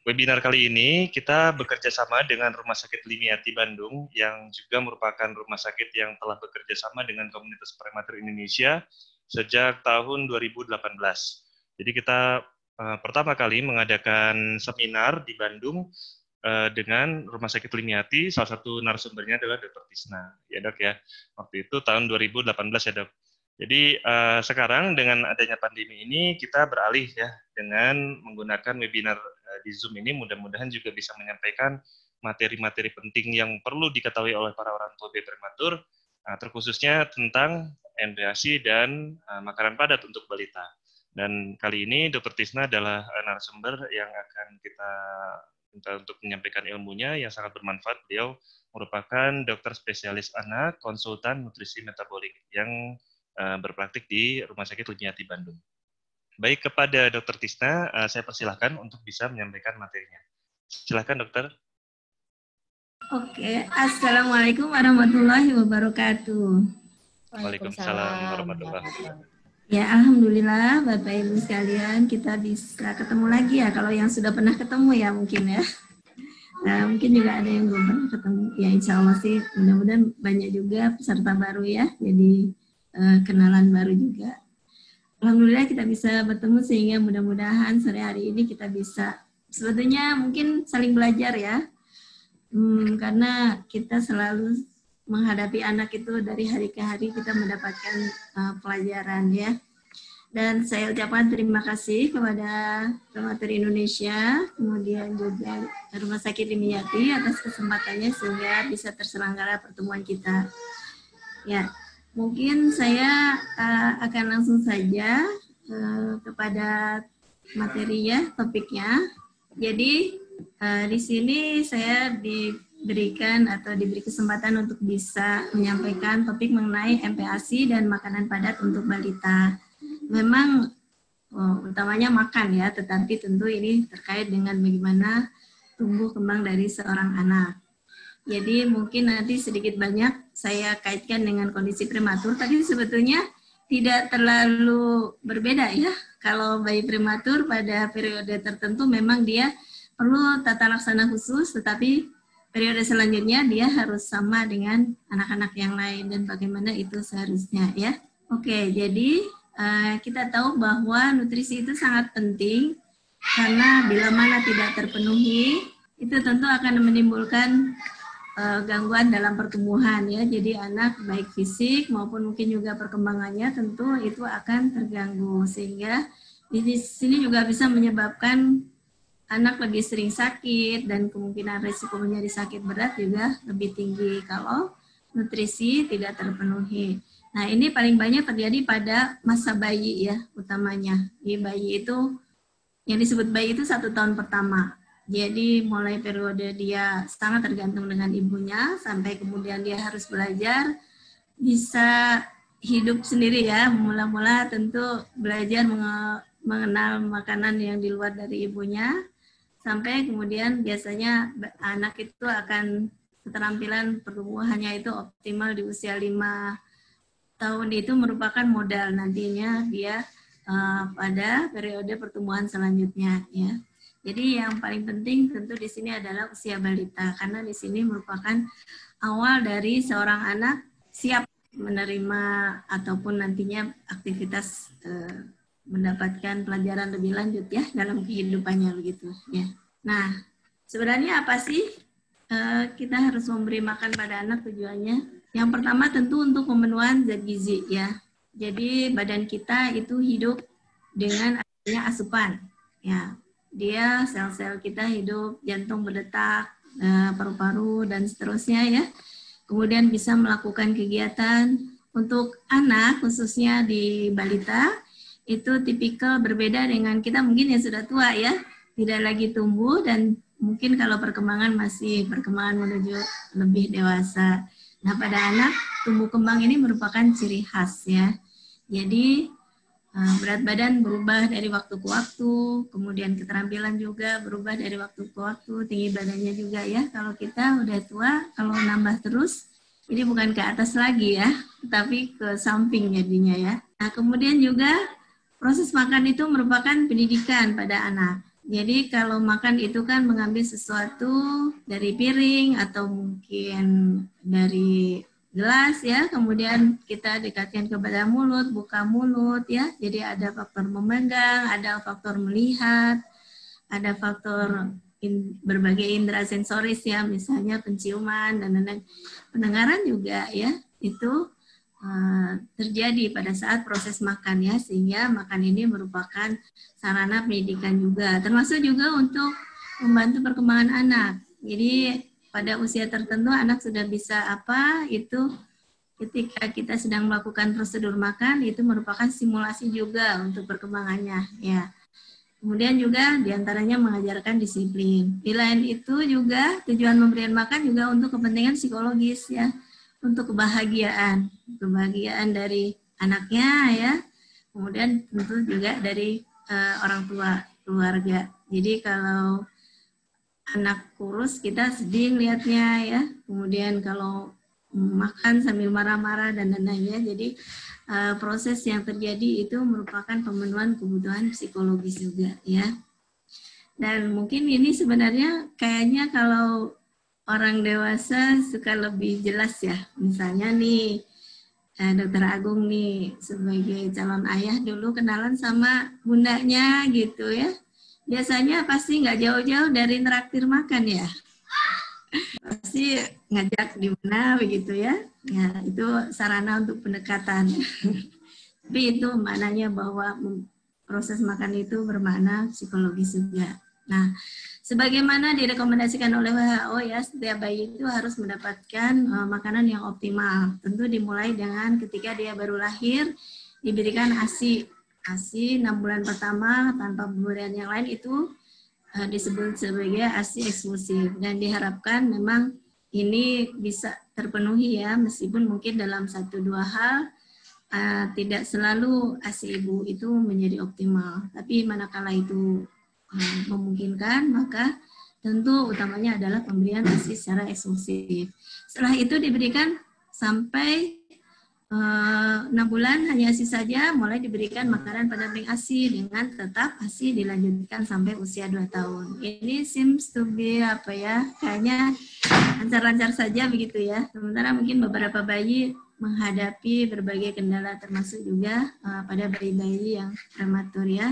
Webinar kali ini kita bekerja sama dengan Rumah Sakit Limiati Bandung yang juga merupakan rumah sakit yang telah bekerja sama dengan komunitas prematur Indonesia sejak tahun 2018. Jadi kita pertama kali mengadakan seminar di Bandung dengan Rumah Sakit Limiati, salah satu narasumbernya adalah Dr. Tisna, ya Dok ya. Waktu itu tahun 2018 ya Dok. Jadi sekarang dengan adanya pandemi ini kita beralih ya dengan menggunakan webinar di Zoom ini, mudah-mudahan juga bisa menyampaikan materi-materi penting yang perlu diketahui oleh para orang tua bayi prematur, terkhususnya tentang MPASI dan makanan padat untuk balita. Dan kali ini Dr. Tisna adalah narasumber yang akan kita minta untuk menyampaikan ilmunya yang sangat bermanfaat. Beliau merupakan dokter spesialis anak, konsultan nutrisi metabolik yang berpraktik di Rumah Sakit Limiati Bandung. Baik, kepada Dr. Tisna, saya persilahkan untuk bisa menyampaikan materinya. Silakan, dokter. Oke, Assalamualaikum warahmatullahi wabarakatuh. Waalaikumsalam warahmatullahi wabarakatuh. Ya, Alhamdulillah, Bapak Ibu sekalian, kita bisa ketemu lagi ya. Kalau yang sudah pernah ketemu ya mungkin ya. Nah, mungkin juga ada yang belum pernah ketemu. Ya, insya Allah sih, mudah-mudahan banyak juga peserta baru ya. Jadi, kenalan baru juga. Alhamdulillah kita bisa bertemu sehingga mudah-mudahan sore hari ini kita bisa sebetulnya mungkin saling belajar ya. Karena kita selalu menghadapi anak itu dari hari ke hari kita mendapatkan pelajaran ya. Dan saya ucapkan terima kasih kepada Prematur Indonesia, kemudian juga Rumah Sakit Limiati atas kesempatannya sehingga bisa terselenggara pertemuan kita. Ya. Mungkin saya akan langsung saja kepada materinya, topiknya. Jadi di sini saya diberikan atau diberi kesempatan untuk bisa menyampaikan topik mengenai MPASI dan makanan padat untuk balita. Memang utamanya makan ya, tetapi tentu ini terkait dengan bagaimana tumbuh kembang dari seorang anak. Jadi mungkin nanti sedikit banyak saya kaitkan dengan kondisi prematur, tapi sebetulnya tidak terlalu berbeda ya. Kalau bayi prematur pada periode tertentu memang dia perlu tata laksana khusus, tetapi periode selanjutnya dia harus sama dengan anak-anak yang lain dan bagaimana itu seharusnya ya. Oke, jadi kita tahu bahwa nutrisi itu sangat penting karena bila mana tidak terpenuhi itu tentu akan menimbulkan gangguan dalam pertumbuhan ya. Jadi anak baik fisik maupun mungkin juga perkembangannya tentu itu akan terganggu sehingga di sini juga bisa menyebabkan anak lebih sering sakit dan kemungkinan risiko menjadi sakit berat juga lebih tinggi kalau nutrisi tidak terpenuhi. Nah, ini paling banyak terjadi pada masa bayi ya utamanya. Di bayi itu yang disebut bayi itu 1 tahun pertama. Jadi mulai periode dia sangat tergantung dengan ibunya sampai kemudian dia harus belajar bisa hidup sendiri ya. Mula-mula tentu belajar mengenal makanan yang di luar dari ibunya sampai kemudian biasanya anak itu akan keterampilan pertumbuhannya itu optimal di usia 5 tahun itu merupakan modal nantinya dia pada periode pertumbuhan selanjutnya ya. Jadi yang paling penting tentu di sini adalah usia balita karena di sini merupakan awal dari seorang anak siap menerima ataupun nantinya aktivitas mendapatkan pelajaran lebih lanjut ya dalam kehidupannya begitu ya. Nah, sebenarnya apa sih kita harus memberi makan pada anak tujuannya? Yang pertama tentu untuk pemenuhan zat gizi ya. Jadi badan kita itu hidup dengan adanya asupan ya. Dia sel-sel kita hidup, jantung berdetak, paru-paru dan seterusnya ya. Kemudian bisa melakukan kegiatan untuk anak khususnya di balita itu tipikal berbeda dengan kita mungkin yang sudah tua ya, tidak lagi tumbuh dan mungkin kalau perkembangan masih perkembangan menuju lebih dewasa. Nah, pada anak tumbuh kembang ini merupakan ciri khas ya. Jadi berat badan berubah dari waktu ke waktu, kemudian keterampilan juga berubah dari waktu ke waktu, tinggi badannya juga ya. Kalau kita udah tua, kalau nambah terus, ini bukan ke atas lagi ya, tapi ke samping jadinya ya. Nah, kemudian juga proses makan itu merupakan pendidikan pada anak. Jadi kalau makan itu kan mengambil sesuatu dari piring atau mungkin dari gelas ya, kemudian kita dekatkan kepada mulut, buka mulut ya. Jadi ada faktor memegang, ada faktor melihat, ada faktor berbagai indera sensoris ya, misalnya penciuman dan lain-lain. Pendengaran juga ya, itu terjadi pada saat proses makan ya, sehingga makan ini merupakan sarana pendidikan juga, termasuk juga untuk membantu perkembangan anak. Jadi pada usia tertentu anak sudah bisa apa itu ketika kita sedang melakukan prosedur makan itu merupakan simulasi juga untuk perkembangannya ya. Kemudian juga diantaranya mengajarkan disiplin. Di lain itu juga tujuan pemberian makan juga untuk kepentingan psikologis ya, untuk kebahagiaan dari anaknya ya. Kemudian tentu juga dari orang tua keluarga. Jadi kalau anak kurus kita sedih lihatnya ya. Kemudian kalau makan sambil marah-marah dan lain-lainnya. Jadi proses yang terjadi itu merupakan pemenuhan kebutuhan psikologis juga ya. Dan mungkin ini sebenarnya kayaknya kalau orang dewasa suka lebih jelas ya. Misalnya nih Dokter Agung nih sebagai calon ayah dulu kenalan sama bundanya gitu ya. Biasanya pasti nggak jauh-jauh dari traktir makan ya. Pasti ngajak di mana begitu ya. Ya, itu sarana untuk pendekatan. Tapi itu maknanya bahwa proses makan itu bermakna psikologis juga. Nah, sebagaimana direkomendasikan oleh WHO ya, setiap bayi itu harus mendapatkan makanan yang optimal. Tentu dimulai dengan ketika dia baru lahir, diberikan ASI. ASI 6 bulan pertama tanpa pemberian yang lain itu disebut sebagai ASI eksklusif. Dan diharapkan memang ini bisa terpenuhi ya, meskipun mungkin dalam 1-2 hal tidak selalu ASI ibu itu menjadi optimal. Tapi manakala itu memungkinkan, maka tentu utamanya adalah pemberian ASI secara eksklusif. Setelah itu diberikan sampai 6 bulan hanya ASI saja, mulai diberikan makanan pendamping ASI dengan tetap ASI dilanjutkan sampai usia 2 tahun. Ini seems to be apa ya, kayaknya lancar-lancar saja begitu ya. Sementara mungkin beberapa bayi menghadapi berbagai kendala termasuk juga pada bayi-bayi yang prematur ya.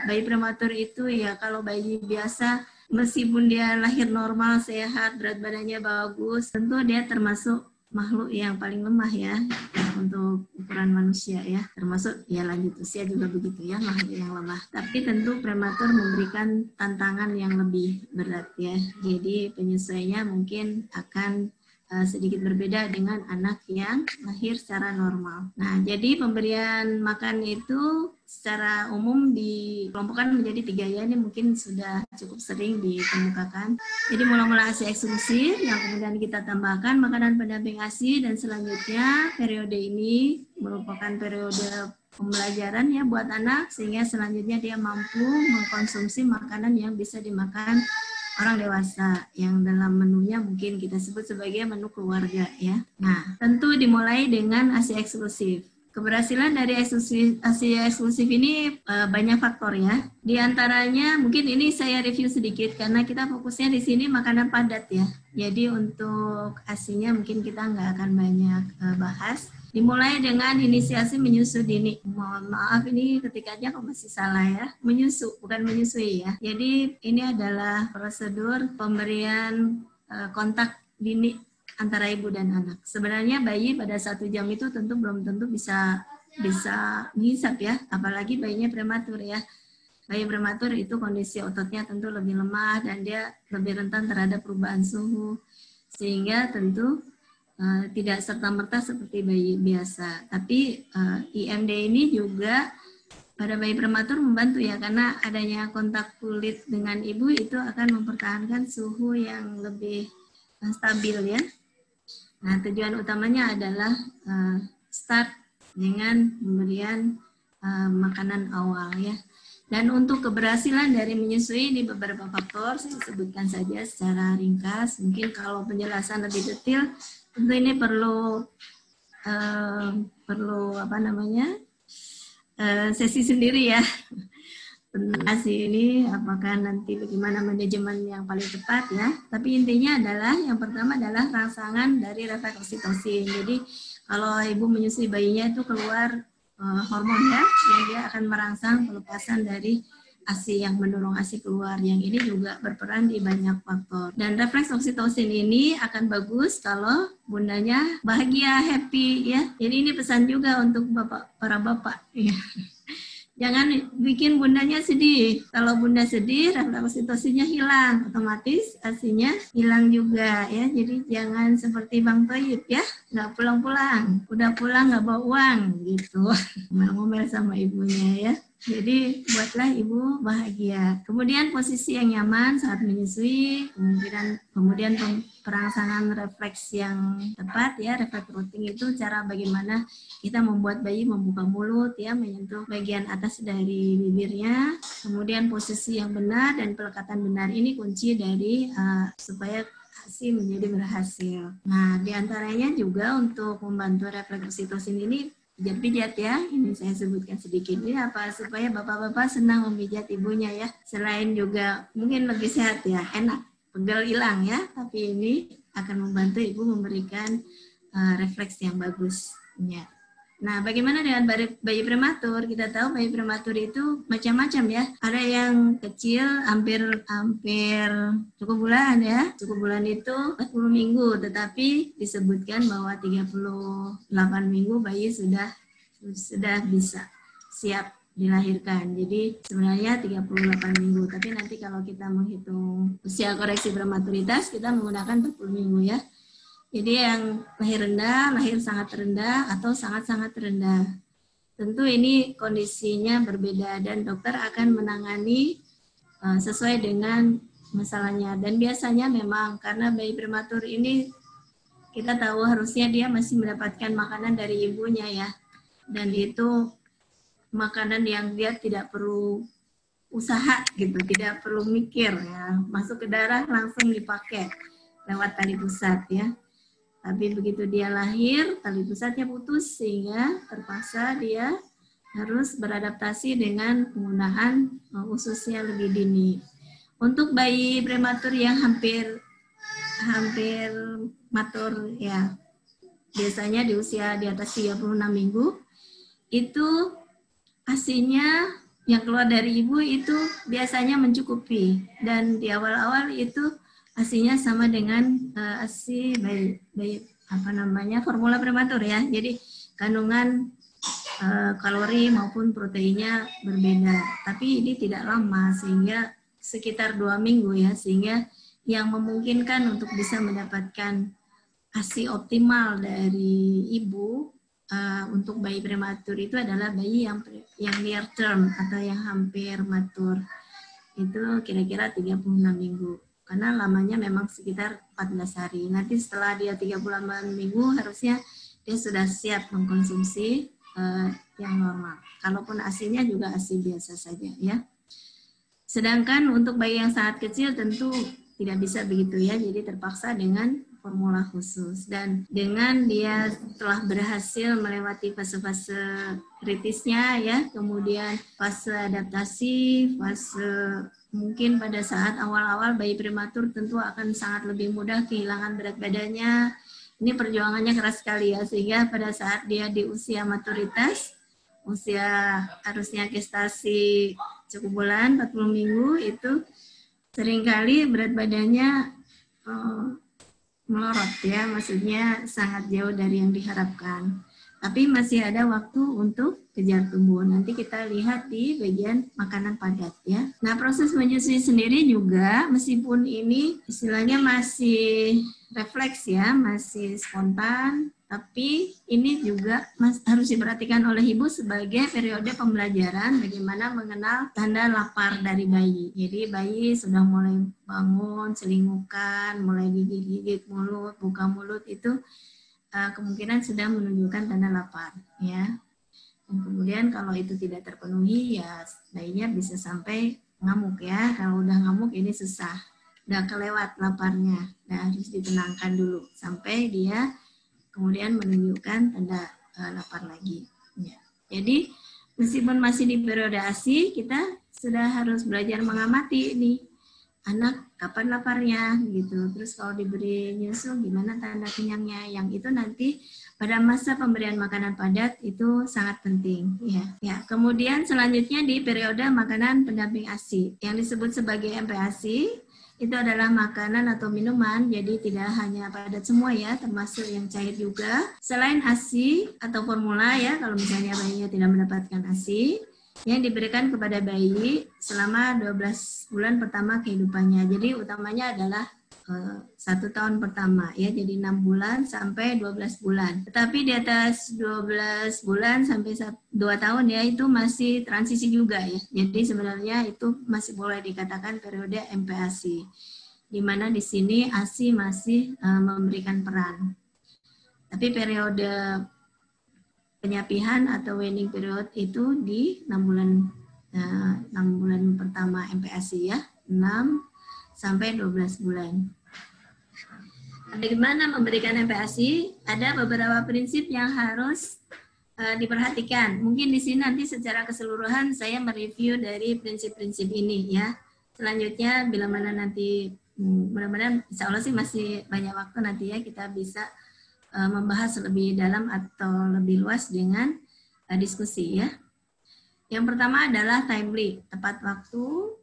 Bayi prematur itu ya kalau bayi biasa meskipun dia lahir normal, sehat, berat badannya bagus, tentu dia termasuk makhluk yang paling lemah ya untuk ukuran manusia ya, termasuk ya lanjut usia juga begitu ya, makhluk yang lemah. Tapi tentu prematur memberikan tantangan yang lebih berat ya. Jadi penyesuaiannya mungkin akan sedikit berbeda dengan anak yang lahir secara normal. Nah, jadi pemberian makan itu secara umum dikelompokkan menjadi 3 ya, ini mungkin sudah cukup sering dikemukakan. Jadi mula-mula ASI eksklusif, yang kemudian kita tambahkan makanan pendamping ASI, dan selanjutnya periode ini merupakan periode pembelajaran ya buat anak, sehingga selanjutnya dia mampu mengkonsumsi makanan yang bisa dimakan orang dewasa yang dalam menunya mungkin kita sebut sebagai menu keluarga ya. Nah, tentu dimulai dengan ASI eksklusif. Keberhasilan dari ASI eksklusif ini banyak faktor ya. Di antaranya mungkin ini saya review sedikit karena kita fokusnya di sini makanan padat ya. Jadi untuk ASI-nya mungkin kita nggak akan banyak bahas. Dimulai dengan inisiasi menyusu dini. Mohon maaf ini ketikanya kok masih salah ya. Menyusu, bukan menyusui ya. Jadi ini adalah prosedur pemberian kontak dini antara ibu dan anak. Sebenarnya bayi pada 1 jam itu tentu belum tentu bisa menghisap ya. Apalagi bayinya prematur ya. Bayi prematur itu kondisi ototnya tentu lebih lemah dan dia lebih rentan terhadap perubahan suhu. Sehingga tentu tidak serta-merta seperti bayi biasa. Tapi IMD ini juga pada bayi prematur membantu ya, karena adanya kontak kulit dengan ibu itu akan mempertahankan suhu yang lebih stabil ya. Nah, tujuan utamanya adalah start dengan pemberian makanan awal ya. Dan untuk keberhasilan dari menyusui ini beberapa faktor, saya sebutkan saja secara ringkas. Mungkin kalau penjelasan lebih detail tentu ini perlu sesi sendiri ya. ASI ini apakah nanti bagaimana manajemen yang paling tepat ya. Tapi intinya adalah yang pertama adalah rangsangan dari refleks oksitosin. Jadi kalau ibu menyusui bayinya itu keluar hormon ya, yang dia akan merangsang pelepasan dari ASI yang mendorong ASI keluar. Yang ini juga berperan di banyak faktor. Dan refleks oksitosin ini akan bagus kalau bundanya bahagia, happy ya. Jadi ini pesan juga untuk para bapak ya. Jangan bikin bundanya sedih. Kalau bunda sedih, refleks oksitosinnya hilang, otomatis ASI-nya hilang juga ya. Jadi jangan seperti Bang Toyib ya, nggak pulang-pulang. Udah pulang nggak bawa uang gitu. Ngomel-ngomel sama ibunya ya. Jadi buatlah ibu bahagia. Kemudian posisi yang nyaman saat menyusui, kemudian perangsangan refleks yang tepat ya, refleks rooting itu cara bagaimana kita membuat bayi membuka mulut ya, menyentuh bagian atas dari bibirnya. Kemudian posisi yang benar dan pelekatan benar ini kunci dari supaya ASI menjadi berhasil. Nah, diantaranya juga untuk membantu refleks oksitosin ini pijat-pijat ya, ini saya sebutkan sedikit. Ini apa? Supaya bapak-bapak senang memijat ibunya ya. Selain juga mungkin lebih sehat ya, enak, pegel hilang ya. Tapi ini akan membantu ibu memberikan refleks yang bagus. Ya. Nah, bagaimana dengan bayi prematur? Kita tahu bayi prematur itu macam-macam ya. Ada yang kecil, hampir cukup bulan ya. Cukup bulan itu 40 minggu, tetapi disebutkan bahwa 38 minggu bayi sudah bisa siap dilahirkan. Jadi sebenarnya 38 minggu, tapi nanti kalau kita menghitung usia koreksi prematuritas, kita menggunakan 40 minggu ya. Jadi yang lahir rendah, lahir sangat rendah, atau sangat-sangat rendah. Tentu ini kondisinya berbeda dan dokter akan menangani sesuai dengan masalahnya. Dan biasanya memang karena bayi prematur ini kita tahu harusnya dia masih mendapatkan makanan dari ibunya ya. Dan itu makanan yang dia tidak perlu usaha gitu, tidak perlu mikir ya. Masuk ke darah langsung dipakai lewat tali pusat ya. Tapi begitu dia lahir, tali pusatnya putus sehingga terpaksa dia harus beradaptasi dengan penggunaan ususnya lebih dini. Untuk bayi prematur yang hampir matur ya, biasanya di usia di atas 36 minggu, itu ASI-nya yang keluar dari ibu itu biasanya mencukupi. Dan di awal-awal itu ASI-nya sama dengan ASI bayi formula prematur ya. Jadi kandungan kalori maupun proteinnya berbeda. Tapi ini tidak lama sehingga sekitar 2 minggu ya, sehingga yang memungkinkan untuk bisa mendapatkan ASI optimal dari ibu untuk bayi prematur itu adalah bayi yang near term atau yang hampir matur. Itu kira-kira 36 minggu. Karena lamanya memang sekitar 14 hari. Nanti setelah dia 38 minggu harusnya dia sudah siap mengkonsumsi yang normal. Kalaupun ASI-nya juga ASI biasa saja ya. Sedangkan untuk bayi yang sangat kecil tentu tidak bisa begitu ya. Jadi terpaksa dengan formula khusus. Dan dengan dia telah berhasil melewati fase-fase kritisnya ya, kemudian fase adaptasi, fase mungkin pada saat awal-awal bayi prematur tentu akan sangat lebih mudah kehilangan berat badannya. Ini perjuangannya keras sekali ya, sehingga pada saat dia di usia maturitas, usia harusnya gestasi cukup bulan, 40 minggu, itu seringkali berat badannya melorot ya, maksudnya sangat jauh dari yang diharapkan. Tapi masih ada waktu untuk kejar tumbuh. Nanti kita lihat di bagian makanan padat ya. Nah, proses menyusui sendiri juga meskipun ini istilahnya masih refleks ya, masih spontan, tapi ini juga harus diperhatikan oleh ibu sebagai periode pembelajaran bagaimana mengenal tanda lapar dari bayi. Jadi bayi sudah mulai bangun, selingukan, mulai gigit-gigit mulut, buka mulut, itu kemungkinan sudah menunjukkan tanda lapar ya. Dan kemudian kalau itu tidak terpenuhi ya bayinya bisa sampai ngamuk ya. Kalau udah ngamuk ini susah, udah kelewat laparnya. Nah, harus ditenangkan dulu sampai dia kemudian menunjukkan tanda lapar lagi ya. Jadi meskipun masih di periode ASI, kita sudah harus belajar mengamati nih anak kapan laparnya gitu. Terus kalau diberi nyusu gimana tanda kenyangnya, yang itu nanti pada masa pemberian makanan padat itu sangat penting ya. Ya, kemudian selanjutnya di periode makanan pendamping ASI yang disebut sebagai MPASI itu adalah makanan atau minuman, jadi tidak hanya padat semua ya, termasuk yang cair juga. Selain ASI atau formula ya, kalau misalnya bayinya tidak mendapatkan ASI, yang diberikan kepada bayi selama 12 bulan pertama kehidupannya. Jadi utamanya adalah 1 tahun pertama ya, jadi 6 bulan sampai 12 bulan. Tetapi di atas 12 bulan sampai 2 tahun ya, itu masih transisi juga ya. Jadi sebenarnya itu masih boleh dikatakan periode MPASI, di mana di sini ASI masih memberikan peran. Tapi periode penyapihan atau weaning period itu di 6 bulan pertama MPASI ya, 6 sampai 12 bulan. Bagaimana memberikan MPASI? Ada beberapa prinsip yang harus diperhatikan. Mungkin di sini nanti secara keseluruhan saya mereview dari prinsip-prinsip ini ya. Selanjutnya bila mana nanti mudah-mudahan insya Allah sih masih banyak waktu nanti ya, kita bisa membahas lebih dalam atau lebih luas dengan diskusi ya. Yang pertama adalah timely, tepat waktu,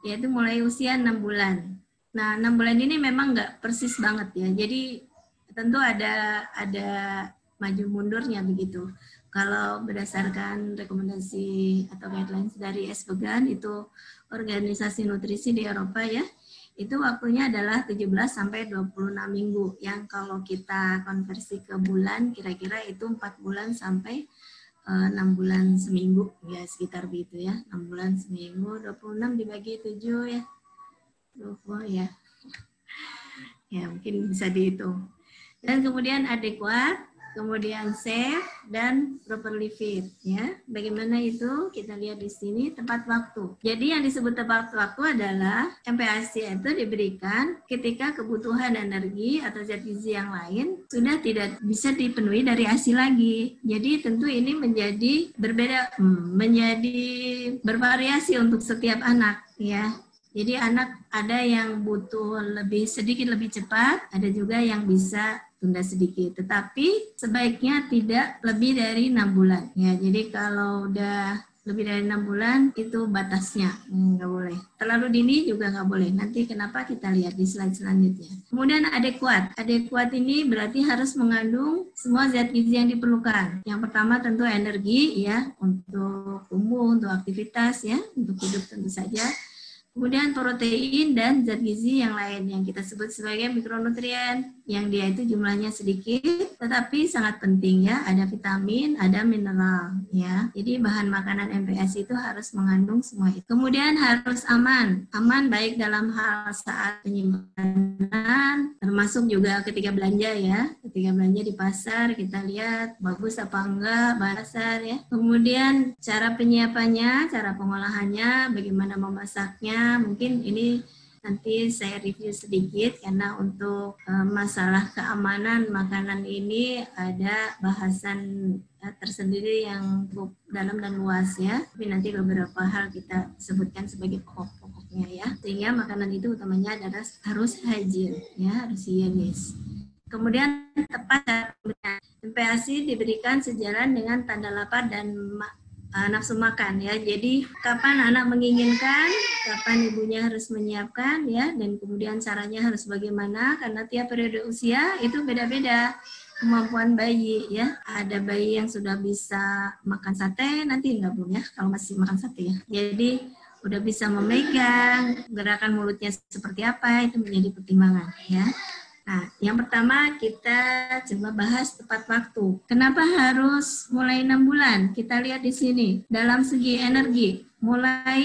yaitu mulai usia 6 bulan. Nah, 6 bulan ini memang nggak persis banget ya. Jadi tentu ada maju mundurnya begitu. Kalau berdasarkan rekomendasi atau guidelines dari SPGAN, itu organisasi nutrisi di Eropa ya, itu waktunya adalah 17 sampai 26 minggu. Yang kalau kita konversi ke bulan, kira-kira itu 4 bulan sampai 6 bulan seminggu. Ya, sekitar begitu ya. 6 bulan seminggu, 26 dibagi 7 ya. 20 ya. Ya, mungkin bisa dihitung. Dan kemudian adekuat, kemudian safe, dan properly fit. Ya, bagaimana itu? Kita lihat di sini tepat waktu. Jadi yang disebut tepat waktu adalah MPASI itu diberikan ketika kebutuhan energi atau zat gizi yang lain sudah tidak bisa dipenuhi dari ASI lagi. Jadi tentu ini menjadi berbeda, menjadi bervariasi untuk setiap anak. Ya. Jadi anak ada yang butuh sedikit lebih cepat, ada juga yang bisa tunda sedikit. Tetapi sebaiknya tidak lebih dari 6 bulan. Ya, jadi kalau udah lebih dari 6 bulan itu batasnya, nggak boleh. Terlalu dini juga nggak boleh. Nanti kenapa kita lihat di slide selanjutnya. Kemudian adekuat. Adekuat ini berarti harus mengandung semua zat gizi yang diperlukan. Yang pertama tentu energi ya, untuk tumbuh, untuk aktivitas ya, untuk hidup tentu saja. Kemudian protein dan zat gizi yang lain yang kita sebut sebagai mikronutrien, yang dia itu jumlahnya sedikit tetapi sangat penting ya, ada vitamin, ada mineral ya. Jadi bahan makanan MPASI itu harus mengandung semua itu. Kemudian harus aman baik dalam hal saat penyimpanan, termasuk juga ketika belanja ya. Ketika belanja di pasar kita lihat bagus apa enggak pasar ya. Kemudian cara penyiapannya, cara pengolahannya, bagaimana memasaknya. Mungkin ini nanti saya review sedikit karena untuk masalah keamanan makanan ini ada bahasan tersendiri yang cukup dalam dan luas ya. Tapi nanti beberapa hal kita sebutkan sebagai pokok-pokoknya ya. Sehingga makanan itu utamanya adalah harus hygiene ya, harus higienis. Kemudian tepat MPASI diberikan sejalan dengan tanda lapar dan nafsu makan ya. Jadi kapan anak menginginkan, kapan ibunya harus menyiapkan ya, dan kemudian caranya harus bagaimana, karena tiap periode usia itu beda-beda kemampuan bayi ya. Ada bayi yang sudah bisa makan sate, nanti nggak boleh ya kalau masih makan sate ya. Jadi udah bisa memegang, gerakan mulutnya seperti apa, itu menjadi pertimbangan ya. Nah, yang pertama kita coba bahas tepat waktu. Kenapa harus mulai 6 bulan? Kita lihat di sini. Dalam segi energi, mulai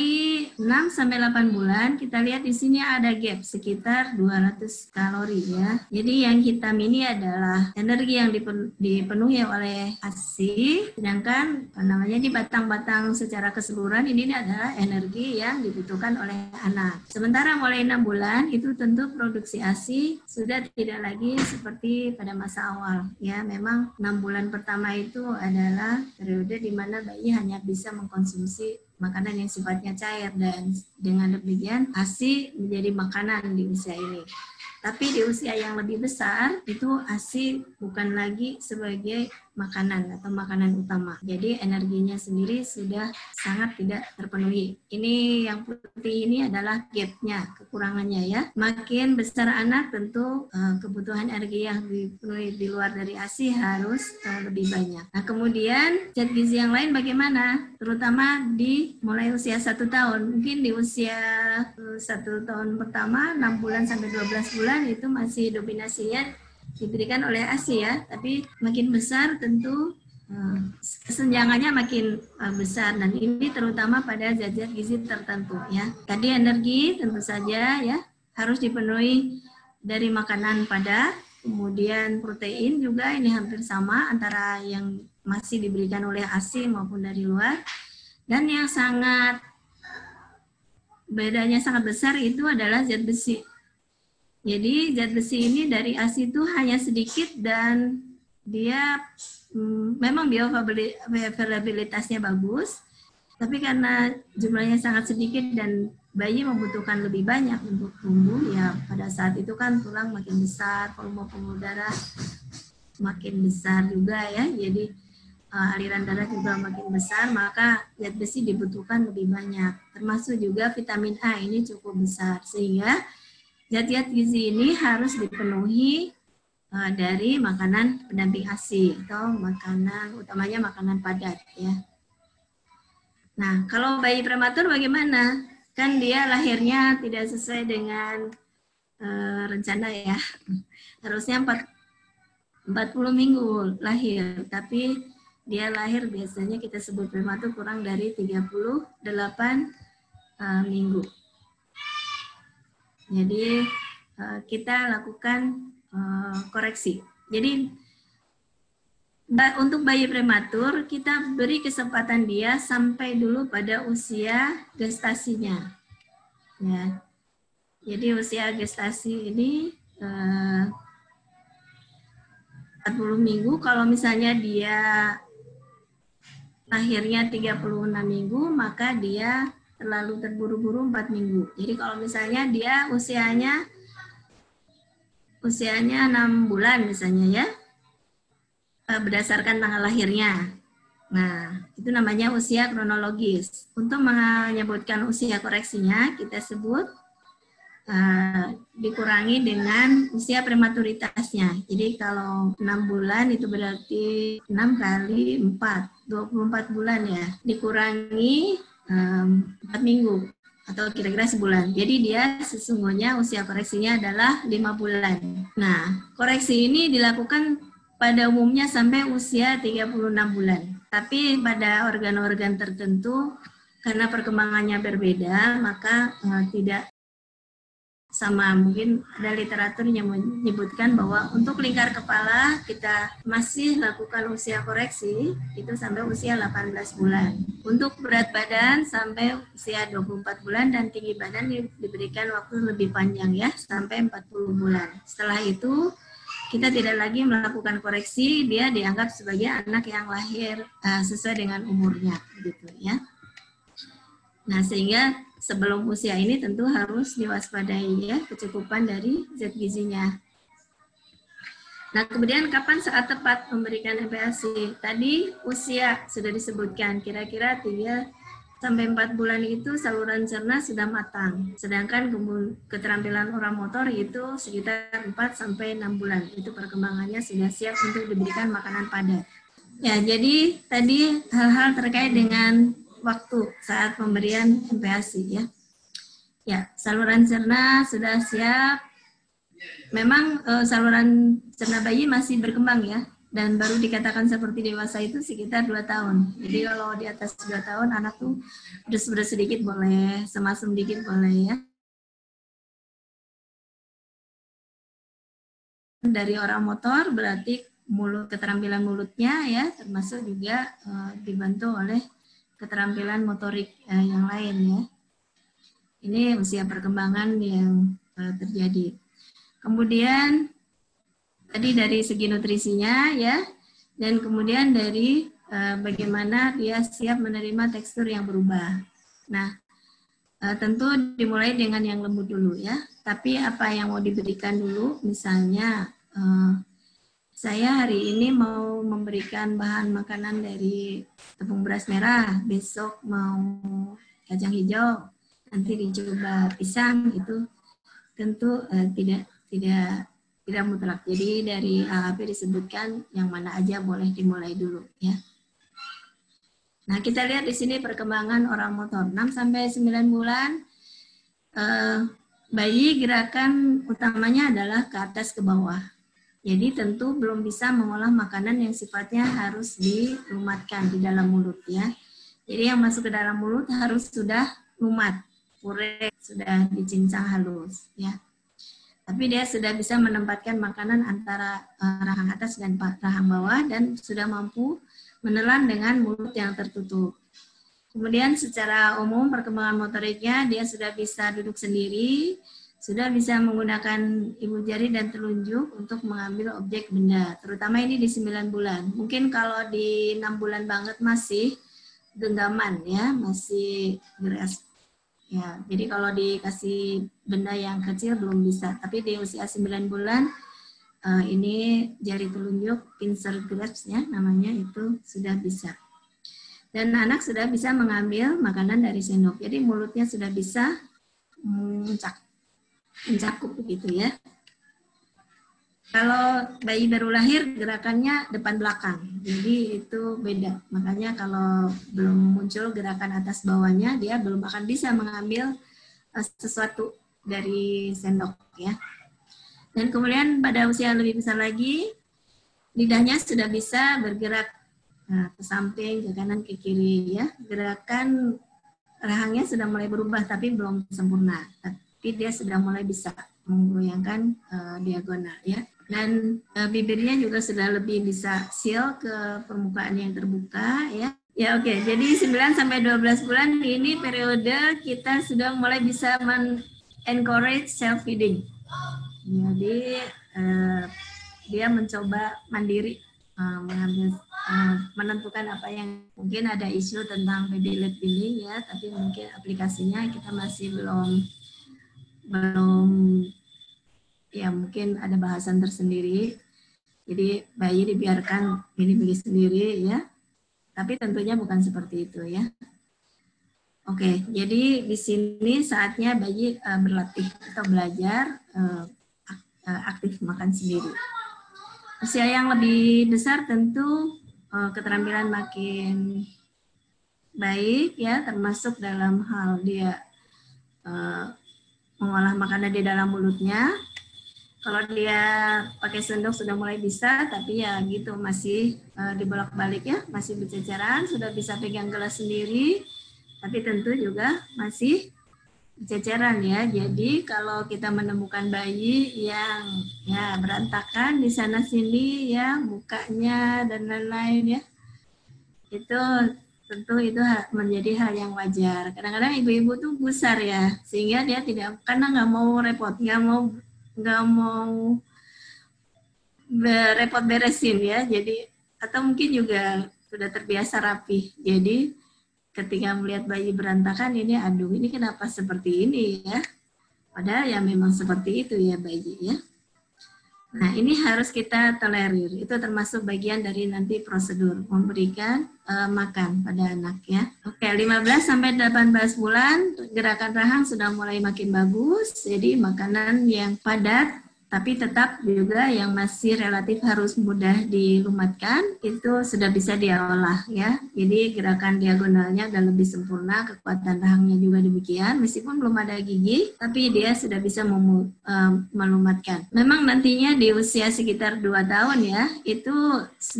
6 sampai 8 bulan, kita lihat di sini ada gap sekitar 200 kalori ya. Jadi yang hitam ini adalah energi yang dipenuhi oleh ASI, sedangkan di batang-batang secara keseluruhan ini adalah energi yang dibutuhkan oleh anak. Sementara mulai 6 bulan itu tentu produksi ASI sudah tidak lagi seperti pada masa awal ya. Memang 6 bulan pertama itu adalah periode di mana bayi hanya bisa mengkonsumsi makanan yang sifatnya cair, dan dengan demikian ASI menjadi makanan di usia ini. Tapi di usia yang lebih besar itu ASI bukan lagi sebagai makanan atau makanan utama. Jadi energinya sendiri sudah sangat tidak terpenuhi. Ini yang putih ini adalah gap-nya, kekurangannya ya. Makin besar anak tentu kebutuhan energi yang dipenuhi di luar dari ASI harus lebih banyak. Nah kemudian zat gizi yang lain bagaimana? Terutama di mulai usia 1 tahun. Mungkin di usia 1 tahun pertama 6 bulan sampai 12 bulan itu masih dominasinya diberikan oleh ASI ya, tapi makin besar tentu kesenjangannya makin besar, dan ini terutama pada zat-zat gizi tertentu ya. Tadi energi tentu saja ya harus dipenuhi dari makanan padat, kemudian protein juga ini hampir sama antara yang masih diberikan oleh ASI maupun dari luar, dan yang bedanya sangat besar itu adalah zat besi. Jadi zat besi ini dari ASI itu hanya sedikit, dan dia memang bioavailabilitasnya bagus, tapi karena jumlahnya sangat sedikit dan bayi membutuhkan lebih banyak untuk tumbuh, ya pada saat itu kan tulang makin besar, volume pembuluh darah makin besar juga ya, jadi aliran darah juga makin besar, maka zat besi dibutuhkan lebih banyak. Termasuk juga vitamin A ini cukup besar, sehingga zat-zat gizi ini harus dipenuhi dari makanan pendamping ASI atau makanan utamanya makanan padat ya. Nah, kalau bayi prematur bagaimana? Kan dia lahirnya tidak sesuai dengan rencana ya. Harusnya 40 minggu lahir, tapi dia lahir biasanya kita sebut prematur kurang dari 38 minggu. Jadi kita lakukan koreksi. Jadi untuk bayi prematur kita beri kesempatan dia sampai dulu pada usia gestasinya. Ya. Jadi usia gestasi ini 40 minggu. Kalau misalnya dia lahirnya 36 minggu, maka dia terlalu terburu-buru 4 minggu. Jadi kalau misalnya dia usianya 6 bulan misalnya ya, berdasarkan tanggal lahirnya. Nah, itu namanya usia kronologis. Untuk menyebutkan usia koreksinya, kita sebut dikurangi dengan usia prematuritasnya. Jadi kalau 6 bulan itu berarti 6 kali 4, 24 bulan ya. Dikurangi 4 minggu atau kira-kira sebulan. Jadi dia sesungguhnya usia koreksinya adalah 5 bulan. Nah, koreksi ini dilakukan pada umumnya sampai usia 36 bulan. Tapi pada organ-organ tertentu karena perkembangannya berbeda, maka tidak sama. Mungkin ada literatur yang menyebutkan bahwa untuk lingkar kepala kita masih lakukan usia koreksi itu sampai usia 18 bulan. Untuk berat badan sampai usia 24 bulan dan tinggi badan diberikan waktu lebih panjang ya, sampai 40 bulan. Setelah itu kita tidak lagi melakukan koreksi, dia dianggap sebagai anak yang lahir sesuai dengan umurnya gitu ya. Nah, sehingga sebelum usia ini tentu harus diwaspadai ya kecukupan dari zat gizinya. Nah, kemudian kapan saat tepat memberikan MPASI? Tadi usia sudah disebutkan, kira-kira 3 sampai 4 bulan itu saluran cerna sudah matang. Sedangkan keterampilan oramotor itu sekitar 4 sampai 6 bulan. Itu perkembangannya sudah siap untuk diberikan makanan padat. Ya, jadi tadi hal-hal terkait dengan waktu saat pemberian MPASI ya. Ya, saluran cerna sudah siap. Memang saluran cerna bayi masih berkembang ya, dan baru dikatakan seperti dewasa itu sekitar 2 tahun. Jadi kalau di atas 2 tahun anak tuh beres-beres sedikit boleh, semasem dikit boleh ya. Dari oramotor berarti keterampilan mulutnya ya, termasuk juga dibantu oleh keterampilan motorik yang lain ya. Ini usia perkembangan yang terjadi. Kemudian tadi dari segi nutrisinya ya, dan kemudian dari bagaimana dia siap menerima tekstur yang berubah. Nah, tentu dimulai dengan yang lembut dulu ya. Tapi apa yang mau diberikan dulu, misalnya saya hari ini mau memberikan bahan makanan dari tepung beras merah, besok mau kacang hijau, nanti dicoba pisang, itu tentu tidak mutlak. Jadi dari AHP disebutkan yang mana aja boleh dimulai dulu ya. Nah, kita lihat di sini perkembangan orang motor 6 sampai 9 bulan. Bayi gerakan utamanya adalah ke atas ke bawah. Jadi tentu belum bisa mengolah makanan yang sifatnya harus dilumatkan di dalam mulut ya. Jadi yang masuk ke dalam mulut harus sudah lumat, puree, sudah dicincang halus ya. Tapi dia sudah bisa menempatkan makanan antara rahang atas dan rahang bawah dan sudah mampu menelan dengan mulut yang tertutup. Kemudian secara umum perkembangan motoriknya dia sudah bisa duduk sendiri, sudah bisa menggunakan ibu jari dan telunjuk untuk mengambil objek benda, terutama ini di 9 bulan. Mungkin kalau di 6 bulan banget masih genggaman ya, masih beres. Ya, jadi kalau dikasih benda yang kecil belum bisa, tapi di usia 9 bulan ini jari telunjuk, pincer grasp ya namanya, itu sudah bisa. Dan anak sudah bisa mengambil makanan dari sendok. Jadi mulutnya sudah bisa mencakup begitu ya. Kalau bayi baru lahir gerakannya depan belakang. Jadi itu beda. Makanya kalau belum muncul gerakan atas bawahnya, dia belum akan bisa mengambil sesuatu dari sendok ya. Dan kemudian pada usia lebih besar lagi, lidahnya sudah bisa bergerak ke samping, ke kanan, ke kiri ya. Gerakan rahangnya sudah mulai berubah tapi belum sempurna. Tapi dia sudah mulai bisa menggoyangkan diagonal ya. Dan bibirnya juga sudah lebih bisa seal ke permukaan yang terbuka ya. Ya oke, jadi 9 sampai 12 bulan ini periode kita sudah mulai bisa encourage self feeding. Jadi dia mencoba mandiri mengambil menentukan apa yang mungkin ada isu tentang baby led feeding ya, tapi mungkin aplikasinya kita masih belum ya, mungkin ada bahasan tersendiri. Jadi bayi dibiarkan milih-milih sendiri ya, tapi tentunya bukan seperti itu ya. Oke, jadi di sini saatnya bayi berlatih atau belajar aktif makan sendiri. Usia yang lebih besar tentu keterampilan makin baik ya, termasuk dalam hal dia mengolah makanan di dalam mulutnya. Kalau dia pakai sendok sudah mulai bisa, tapi ya gitu masih dibolak-balik ya, masih berceceran, sudah bisa pegang gelas sendiri, tapi tentu juga masih ceceran ya. Jadi kalau kita menemukan bayi yang ya berantakan di sana sini ya, mukanya dan lain-lain ya, itu tentu itu menjadi hal yang wajar. Kadang-kadang ibu-ibu tuh gusar ya, sehingga dia tidak, karena nggak mau repot, nggak mau repot beresin ya. Jadi atau mungkin juga sudah terbiasa rapi. Jadi ketika melihat bayi berantakan ini, aduh ini kenapa seperti ini ya. Padahal ya memang seperti itu ya bayi ya. Nah ini harus kita tolerir. Itu termasuk bagian dari nanti prosedur memberikan makan pada anak ya. Oke, 15 sampai 18 bulan gerakan rahang sudah mulai makin bagus. Jadi makanan yang padat tapi tetap juga yang masih relatif harus mudah dilumatkan, itu sudah bisa diolah ya. Jadi gerakan diagonalnya udah lebih sempurna, kekuatan rahangnya juga demikian, meskipun belum ada gigi, tapi dia sudah bisa melumatkan. Memang nantinya di usia sekitar 2 tahun ya, itu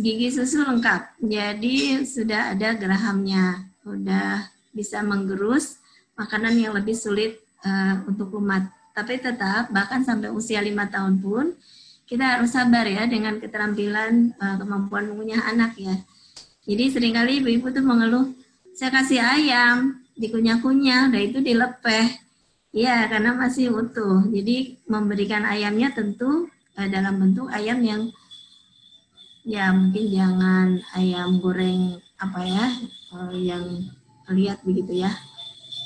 gigi susu lengkap, jadi sudah ada gerahamnya, sudah bisa menggerus makanan yang lebih sulit untuk lumat. Tapi tetap bahkan sampai usia 5 tahun pun kita harus sabar ya dengan keterampilan kemampuan mengunyah anak ya. Jadi seringkali ibu-ibu tuh mengeluh, saya kasih ayam dikunyah-kunyah, udah itu dilepeh. Iya, karena masih utuh. Jadi memberikan ayamnya tentu dalam bentuk ayam yang ya mungkin jangan ayam goreng apa ya, yang lihat begitu ya.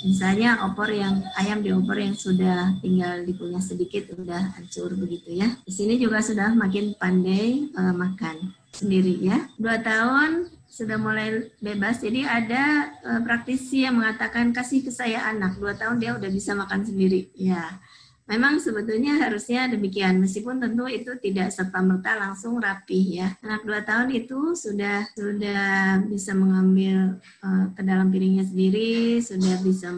Misalnya ayam diopor yang sudah tinggal dikunyah sedikit udah hancur begitu ya. Di sini juga sudah makin pandai makan sendiri ya. 2 tahun sudah mulai bebas. Jadi ada praktisi yang mengatakan kasih ke saya anak 2 tahun dia udah bisa makan sendiri. Ya, memang sebetulnya harusnya demikian. Meskipun tentu itu tidak serta-merta langsung rapih ya. Anak 2 tahun itu sudah bisa mengambil ke dalam piringnya sendiri, sudah bisa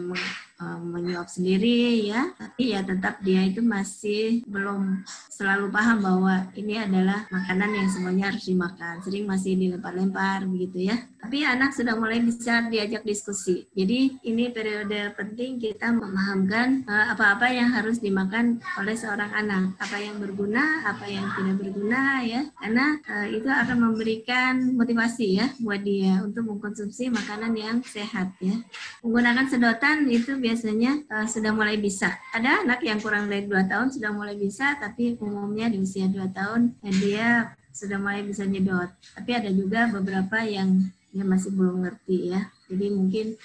menyuap sendiri ya, tapi ya tetap dia itu masih belum selalu paham bahwa ini adalah makanan yang semuanya harus dimakan, sering masih dilempar-lempar begitu ya. Tapi anak sudah mulai bisa diajak diskusi. Jadi ini periode penting kita memahamkan apa-apa yang harus dimakan oleh seorang anak, apa yang berguna, apa yang tidak berguna ya, karena itu akan memberikan motivasi ya buat dia untuk mengkonsumsi makanan yang sehat ya. Menggunakan sedotan itu biasanya sudah mulai bisa. Ada anak yang kurang dari 2 tahun sudah mulai bisa, tapi umumnya di usia 2 tahun dia sudah mulai bisa nyedot. Tapi ada juga beberapa yang dia masih belum ngerti ya. Jadi mungkin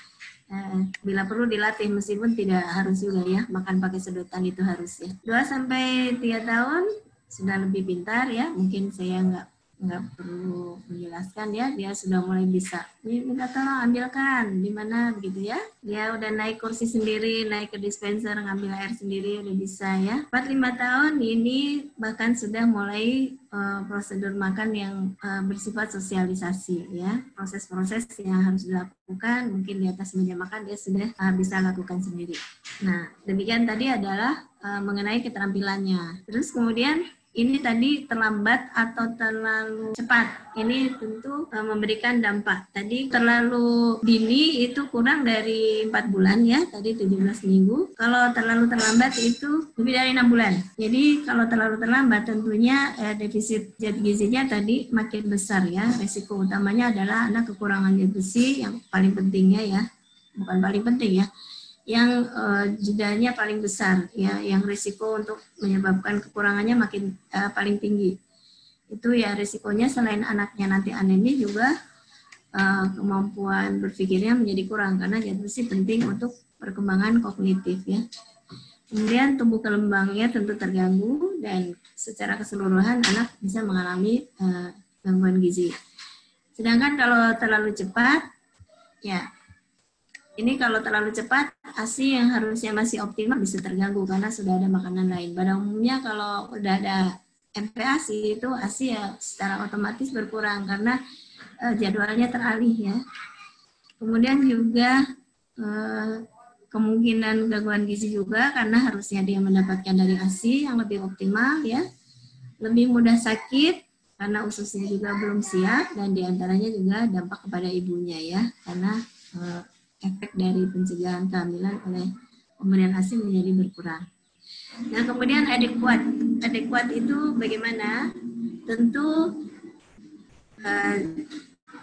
bila perlu dilatih, meskipun tidak harus juga ya, makan pakai sedotan itu harus ya. 2-3 tahun sudah lebih pintar ya, mungkin saya nggak perlu menjelaskan ya, dia sudah mulai bisa minta tolong ambilkan di mana begitu ya, dia udah naik kursi sendiri, naik ke dispenser ngambil air sendiri udah bisa ya. 4-5 tahun ini bahkan sudah mulai prosedur makan yang bersifat sosialisasi ya, proses-proses yang harus dilakukan mungkin di atas meja makan dia sudah bisa lakukan sendiri. Nah demikian tadi adalah mengenai keterampilannya. Terus kemudian ini tadi terlambat atau terlalu cepat, ini tentu memberikan dampak. Tadi terlalu dini itu kurang dari 4 bulan ya, tadi 17 minggu. Kalau terlalu terlambat itu lebih dari 6 bulan. Jadi kalau terlalu terlambat tentunya defisit zat gizinya tadi makin besar ya. Resiko utamanya adalah anak kekurangan zat besi yang paling pentingnya ya, bukan paling penting ya, yang jedanya paling besar ya, yang risiko untuk menyebabkan kekurangannya makin paling tinggi. Itu ya risikonya selain anaknya nanti anemi juga kemampuan berpikirnya menjadi kurang karena zat besi penting untuk perkembangan kognitif ya. Kemudian tumbuh kembangnya tentu terganggu dan secara keseluruhan anak bisa mengalami gangguan gizi. Sedangkan kalau terlalu cepat ya, ini kalau terlalu cepat, ASI yang harusnya masih optimal bisa terganggu karena sudah ada makanan lain. Pada umumnya kalau udah ada MPASI itu ASI ya secara otomatis berkurang karena jadwalnya teralih ya. Kemudian juga kemungkinan gangguan gizi juga karena harusnya dia mendapatkan dari ASI yang lebih optimal ya. Lebih mudah sakit karena ususnya juga belum siap dan diantaranya juga dampak kepada ibunya ya karena efek dari pencegahan kehamilan oleh pemberian ASI menjadi berkurang. Nah kemudian adekuat itu bagaimana? Tentu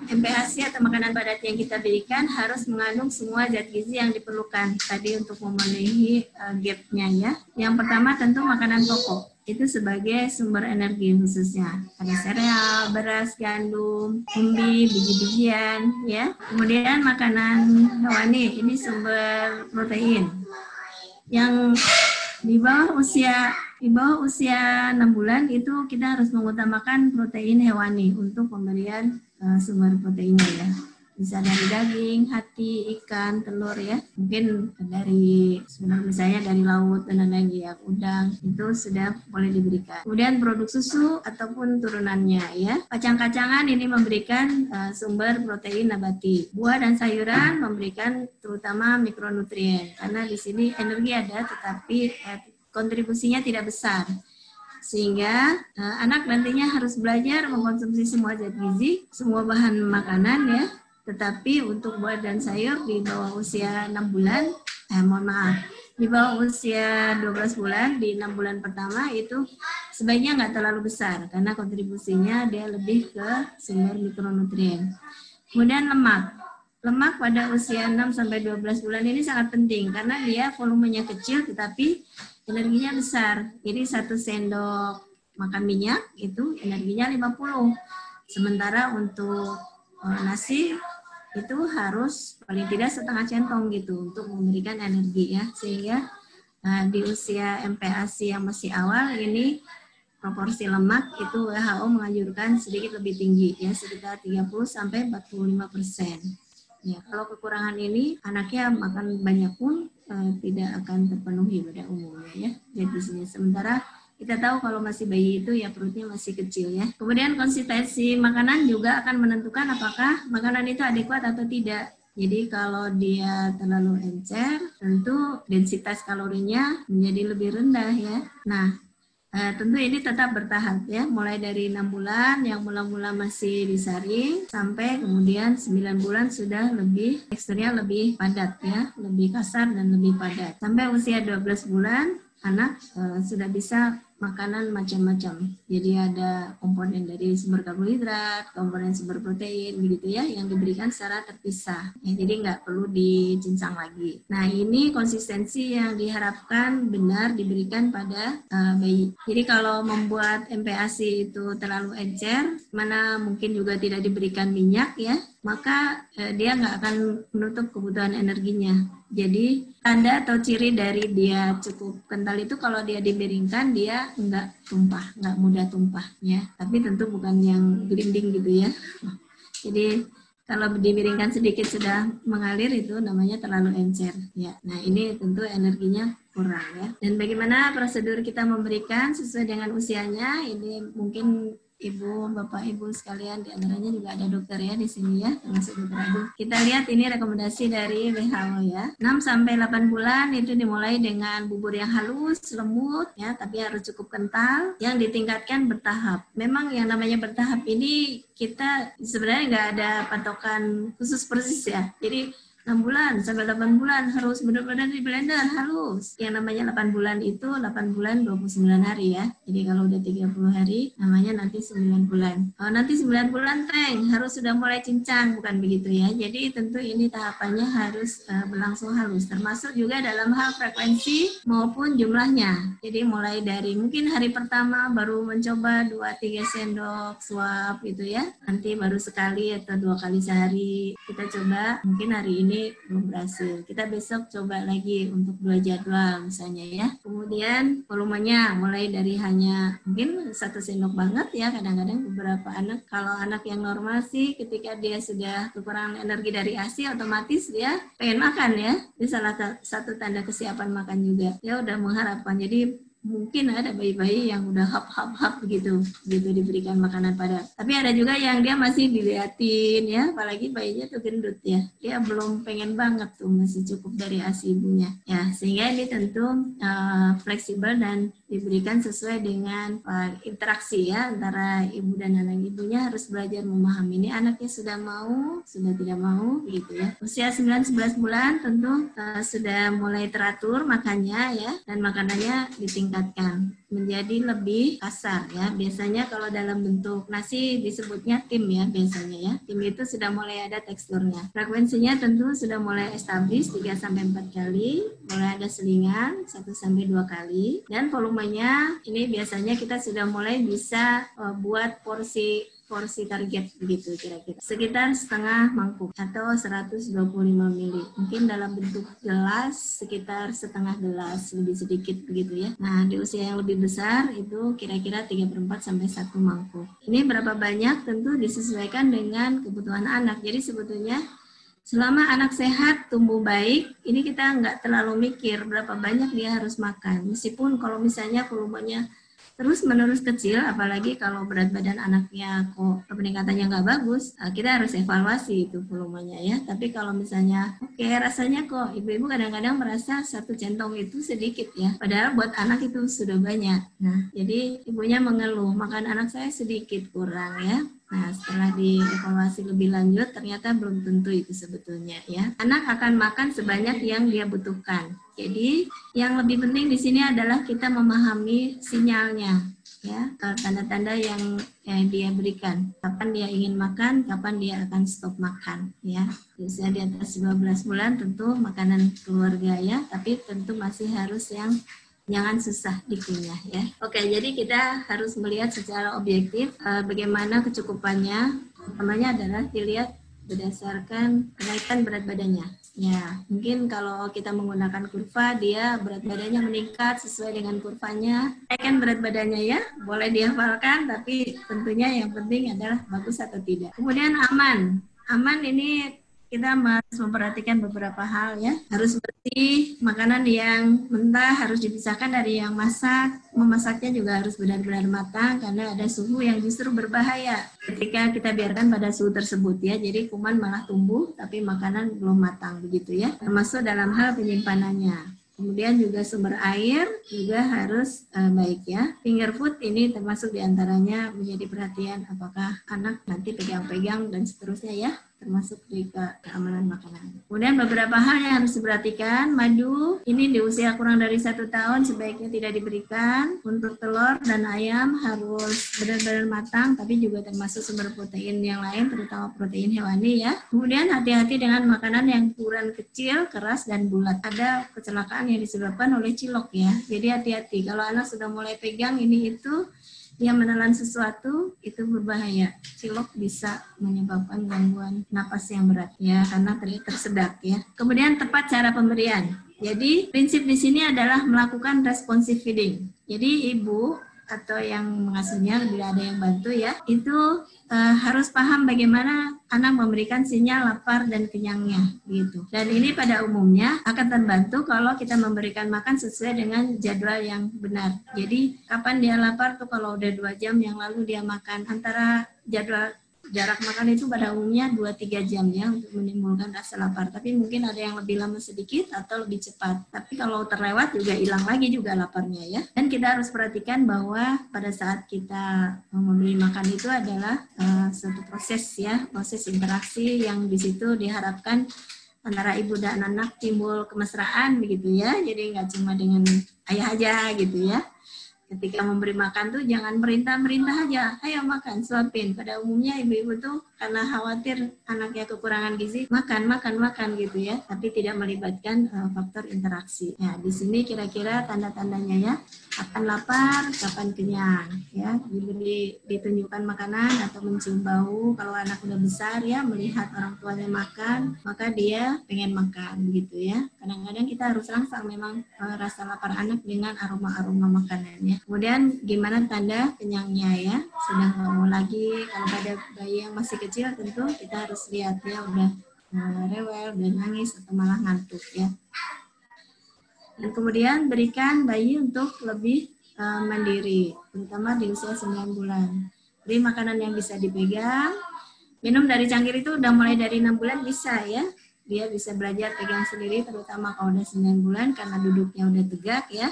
MPASI atau makanan padat yang kita berikan harus mengandung semua zat gizi yang diperlukan tadi untuk memenuhi gap-nya ya. Yang pertama tentu makanan pokok. Itu sebagai sumber energi khususnya. Ada sereal, beras, gandum, umbi, biji-bijian, ya. Kemudian makanan hewani, ini sumber protein. Yang di bawah usia 6 bulan itu kita harus mengutamakan protein hewani untuk pemberian sumber proteinnya ya. Bisa dari daging, hati, ikan, telur ya. Mungkin dari sumber misalnya dari laut dan lain-lain ya, udang itu sudah boleh diberikan. Kemudian produk susu ataupun turunannya ya. Kacang-kacangan ini memberikan sumber protein nabati. Buah dan sayuran memberikan terutama mikronutrien karena di sini energi ada tetapi kontribusinya tidak besar. Sehingga anak nantinya harus belajar mengkonsumsi semua zat gizi, semua bahan makanan ya. Tetapi untuk buah dan sayur di bawah usia 6 bulan, di bawah usia 12 bulan, di 6 bulan pertama itu sebaiknya nggak terlalu besar karena kontribusinya dia lebih ke sumber mikronutrien. Kemudian lemak pada usia 6-12 bulan ini sangat penting karena dia volumenya kecil tetapi energinya besar. Jadi 1 sendok makan minyak itu energinya 50. Sementara untuk nasi itu harus paling tidak setengah centong gitu untuk memberikan energi ya, sehingga di usia MPASI yang masih awal ini proporsi lemak itu WHO menganjurkan sedikit lebih tinggi ya, sekitar 30-45%. Ya, kalau kekurangan ini anaknya makan banyak pun tidak akan terpenuhi pada umumnya ya defisitnya. Sementara kita tahu kalau masih bayi itu ya perutnya masih kecil ya. Kemudian konsistensi makanan juga akan menentukan apakah makanan itu adekuat atau tidak. Jadi kalau dia terlalu encer, tentu densitas kalorinya menjadi lebih rendah ya. Nah, tentu ini tetap bertahap ya, mulai dari 6 bulan yang mula-mula masih disaring sampai kemudian 9 bulan sudah lebih teksturnya lebih padat ya, lebih kasar dan lebih padat. Sampai usia 12 bulan anak sudah bisa makanan macam-macam. Jadi ada komponen dari sumber karbohidrat, komponen sumber protein begitu ya yang diberikan secara terpisah. Ya, jadi nggak perlu dicincang lagi. Nah, ini konsistensi yang diharapkan benar diberikan pada bayi. Jadi kalau membuat MPASI itu terlalu encer, mana mungkin juga tidak diberikan minyak ya, maka dia nggak akan menutup kebutuhan energinya. Jadi tanda atau ciri dari dia cukup kental itu kalau dia dimiringkan dia nggak tumpah, nggak mudah tumpah ya. Tapi tentu bukan yang gelinding gitu ya. Jadi kalau dimiringkan sedikit sudah mengalir itu namanya terlalu encer ya. Nah, ini tentu energinya kurang ya. Dan bagaimana prosedur kita memberikan sesuai dengan usianya, ini mungkin Ibu, Bapak, Ibu sekalian, di antaranya juga ada dokter ya di sini ya, termasuk dokter Agung. Kita lihat ini rekomendasi dari WHO ya. 6-8 bulan itu dimulai dengan bubur yang halus, lembut ya, tapi harus cukup kental, yang ditingkatkan bertahap. Memang yang namanya bertahap ini kita sebenarnya nggak ada patokan khusus persis ya. Jadi 6 bulan sampai 8 bulan harus benar-benar di blender halus. Yang namanya 8 bulan itu 8 bulan 29 hari ya. Jadi kalau udah 30 hari namanya nanti 9 bulan. Oh, nanti 9 bulan Teng harus sudah mulai cincang, bukan begitu ya. Jadi tentu ini tahapannya harus berlangsung halus, termasuk juga dalam hal frekuensi maupun jumlahnya. Jadi mulai dari mungkin hari pertama baru mencoba 2-3 sendok suap gitu ya. Nanti baru sekali atau 2 kali sehari kita coba. Mungkin hari ini belum berhasil. Kita besok coba lagi untuk 2 jadwal misalnya ya. Kemudian volumenya mulai dari hanya mungkin 1 sendok banget ya. Kadang-kadang beberapa anak, kalau anak yang normal sih ketika dia sudah kekurangan energi dari ASI otomatis dia pengen makan ya. Ini salah satu tanda kesiapan makan juga. Ya udah mengharapkan. Jadi mungkin ada bayi-bayi yang udah hap gitu diberikan makanan padat. Tapi ada juga yang dia masih diliatin ya, apalagi bayinya tuh gendut ya, dia belum pengen banget tuh, masih cukup dari ASI ibunya ya, sehingga ini tentu fleksibel dan diberikan sesuai dengan interaksi ya antara ibu dan anak. Ibunya harus belajar memahami ini anaknya sudah mau, sudah tidak mau gitu ya. Usia 9-11 bulan tentu sudah mulai teratur makannya ya, dan makanannya ditingkatkan menjadi lebih kasar ya. Biasanya kalau dalam bentuk nasi disebutnya tim ya biasanya ya. Tim itu sudah mulai ada teksturnya. Frekuensinya tentu sudah mulai establis 3-4 kali, mulai ada selingan 1-2 kali, dan volumenya ini biasanya kita sudah mulai bisa buat porsi target begitu kira-kira. Sekitar setengah mangkuk atau 125 ml. Mungkin dalam bentuk gelas sekitar setengah gelas, lebih sedikit begitu ya. Nah, di usia yang lebih besar itu kira-kira 3/4 sampai 1 mangkuk. Ini berapa banyak tentu disesuaikan dengan kebutuhan anak. Jadi sebetulnya selama anak sehat, tumbuh baik, ini kita nggak terlalu mikir berapa banyak dia harus makan. Meskipun kalau misalnya volumenya terus-menerus kecil, apalagi kalau berat badan anaknya kok peningkatannya nggak bagus, kita harus evaluasi itu volumenya ya. Tapi kalau misalnya, oke, rasanya kok ibu-ibu kadang-kadang merasa 1 centong itu sedikit ya, padahal buat anak itu sudah banyak. Nah, jadi ibunya mengeluh, makan anak saya sedikit kurang ya. Nah, setelah dievaluasi lebih lanjut, ternyata belum tentu itu sebetulnya ya. Anak akan makan sebanyak yang dia butuhkan. Jadi, yang lebih penting di sini adalah kita memahami sinyalnya, ya, tanda-tanda yang dia berikan. Kapan dia ingin makan, kapan dia akan stop makan, ya. Usia di atas 12 bulan tentu makanan keluarga ya, tapi tentu masih harus yang jangan susah dikunyah ya. Oke, jadi kita harus melihat secara objektif bagaimana kecukupannya. Pertamanya adalah dilihat berdasarkan kenaikan berat badannya. Ya, mungkin kalau kita menggunakan kurva, dia berat badannya meningkat sesuai dengan kurvanya. Kenaikan berat badannya ya, boleh dihafalkan, tapi tentunya yang penting adalah bagus atau tidak. Kemudian aman. Aman ini kita harus memperhatikan beberapa hal ya. Harus bersih, makanan yang mentah harus dipisahkan dari yang masak. Memasaknya juga harus benar-benar matang karena ada suhu yang justru berbahaya ketika kita biarkan pada suhu tersebut ya. Jadi kuman malah tumbuh tapi makanan belum matang begitu ya. Termasuk dalam hal penyimpanannya. Kemudian juga sumber air juga harus baik ya. Finger food ini termasuk diantaranya menjadi perhatian apakah anak nanti pegang-pegang dan seterusnya ya, termasuk juga keamanan makanan. Kemudian beberapa hal yang harus diperhatikan, madu ini di usia kurang dari 1 tahun sebaiknya tidak diberikan. Untuk telur dan ayam harus benar-benar matang, tapi juga termasuk sumber protein yang lain, terutama protein hewani ya. Kemudian hati-hati dengan makanan yang ukuran kecil, keras, dan bulat. Ada kecelakaan yang disebabkan oleh cilok ya. Jadi hati-hati kalau anak sudah mulai pegang ini itu, dia menelan sesuatu itu berbahaya. Cilok bisa menyebabkan gangguan napas yang berat ya karena tersedak ya. Kemudian tepat cara pemberian. Jadi prinsip di sini adalah melakukan responsive feeding. Jadi ibu atau yang mengasuhnya bila ada yang bantu ya, itu harus paham bagaimana anak memberikan sinyal lapar dan kenyangnya gitu. Dan ini pada umumnya akan terbantu kalau kita memberikan makan sesuai dengan jadwal yang benar. Jadi kapan dia lapar tuh kalau udah 2 jam yang lalu dia makan, antara jadwal jarak makan itu pada umumnya 2-3 jam ya untuk menimbulkan rasa lapar. Tapi mungkin ada yang lebih lama sedikit atau lebih cepat. Tapi kalau terlewat juga hilang lagi juga laparnya ya. Dan kita harus perhatikan bahwa pada saat kita memberi makan itu adalah suatu proses ya, proses interaksi yang di situ diharapkan antara ibu dan anak timbul kemesraan begitu ya. Jadi nggak cuma dengan ayah aja gitu ya. Ketika memberi makan tuh jangan merintah-merintah aja, ayo makan, suapin. Pada umumnya ibu-ibu tuh karena khawatir anaknya kekurangan gizi, makan gitu ya, tapi tidak melibatkan faktor interaksi. Ya, di sini kira-kira tanda-tandanya ya, kapan lapar, kapan kenyang, ya, ditunjukkan makanan atau mencium bau. Kalau anak udah besar ya, melihat orang tuanya makan, maka dia pengen makan gitu ya. Kadang-kadang kita harus rangsang memang rasa lapar anak dengan aroma-aroma makanannya. Kemudian gimana tanda kenyangnya ya, sudah nggak mau lagi. Kalau pada bayi yang masih kecil tentu kita harus lihat ya udah rewel, udah nangis atau malah ngantuk ya. Dan kemudian berikan bayi untuk lebih mandiri, terutama di usia 9 bulan. Beri makanan yang bisa dipegang. Minum dari cangkir itu udah mulai dari 6 bulan bisa ya. Dia bisa belajar pegang sendiri, terutama kalau udah 9 bulan karena duduknya udah tegak ya.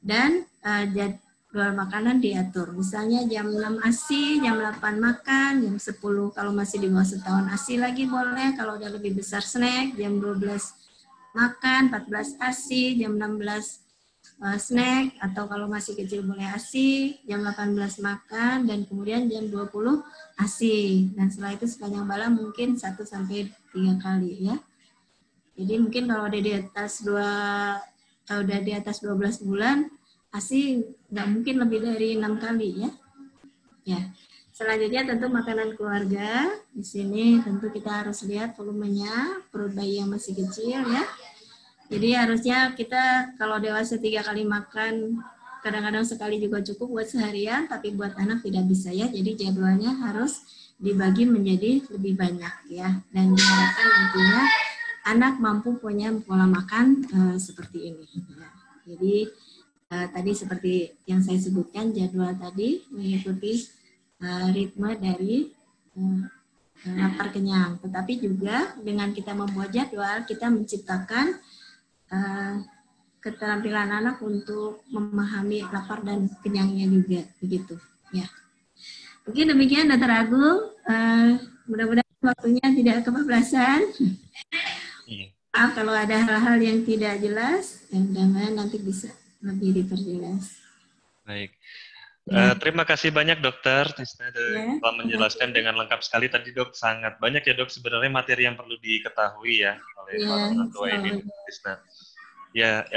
Dan jadwal makanan diatur. Misalnya jam 6 ASI, jam 8 makan, jam 10 kalau masih di bawah setahun ASI lagi boleh. Kalau udah lebih besar snack, jam 12 makan, 14 ASI, jam 16 snack, atau kalau masih kecil boleh ASI, jam 18 makan, dan kemudian jam 20 ASI. Dan setelah itu sepanjang malam mungkin 1-3 kali ya. Jadi mungkin kalau ada di atas 12 bulan, ASI nggak mungkin lebih dari 6 kali ya. Ya. Selanjutnya tentu makanan keluarga. Di sini tentu kita harus lihat volumenya, perut bayi yang masih kecil ya. Jadi harusnya kita kalau dewasa 3 kali makan, kadang-kadang sekali juga cukup buat seharian, tapi buat anak tidak bisa ya. Jadi jadwalnya harus dibagi menjadi lebih banyak ya. Dan diharapkan nantinya anak mampu punya pola makan seperti ini. Ya. Jadi tadi seperti yang saya sebutkan, jadwal tadi mengikuti ritme dari lapar kenyang. Tetapi juga dengan kita membuat jadwal, kita menciptakan keterampilan anak untuk memahami lapar dan kenyangnya juga, begitu. Ya. Mungkin demikian, Dr. Agung. Mudah-mudahan waktunya tidak kebablasan. Maaf kalau ada hal-hal yang tidak jelas, mudah-mudahan nanti bisa lebih diperjelas. Baik. Terima kasih banyak Dokter Tisna telah menjelaskan dengan lengkap sekali tadi Dok. Sangat banyak ya Dok sebenarnya materi yang perlu diketahui ya oleh orang tua ini Tisna. Ya,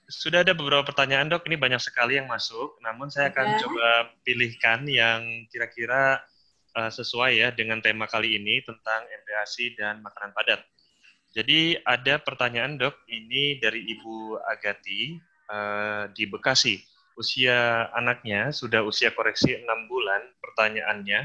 sudah ada beberapa pertanyaan Dok. Ini banyak sekali yang masuk. Namun saya akan coba pilihkan yang kira-kira sesuai ya dengan tema kali ini tentang MPASI dan makanan padat. Jadi ada pertanyaan dok, ini dari Ibu Agati di Bekasi. Usia anaknya sudah usia koreksi 6 bulan. Pertanyaannya,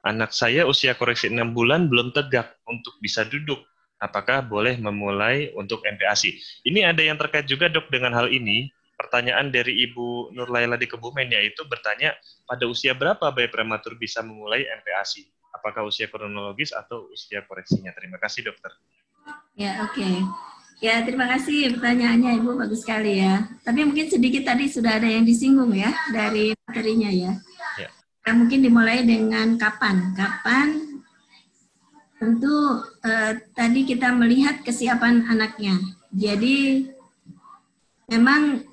anak saya usia koreksi 6 bulan belum tegak untuk bisa duduk. Apakah boleh memulai untuk MPASI? Ini ada yang terkait juga dok dengan hal ini. Pertanyaan dari Ibu Nurlaila di Kebumen yaitu bertanya, pada usia berapa bayi prematur bisa memulai MPASI? Apakah usia kronologis atau usia koreksinya? Terima kasih dokter. Ya, oke. Ya, terima kasih pertanyaannya Ibu, bagus sekali ya. Tapi mungkin sedikit tadi sudah ada yang disinggung ya dari materinya ya. Ya. Mungkin dimulai dengan kapan? Kapan? Tentu tadi kita melihat kesiapan anaknya. Jadi memang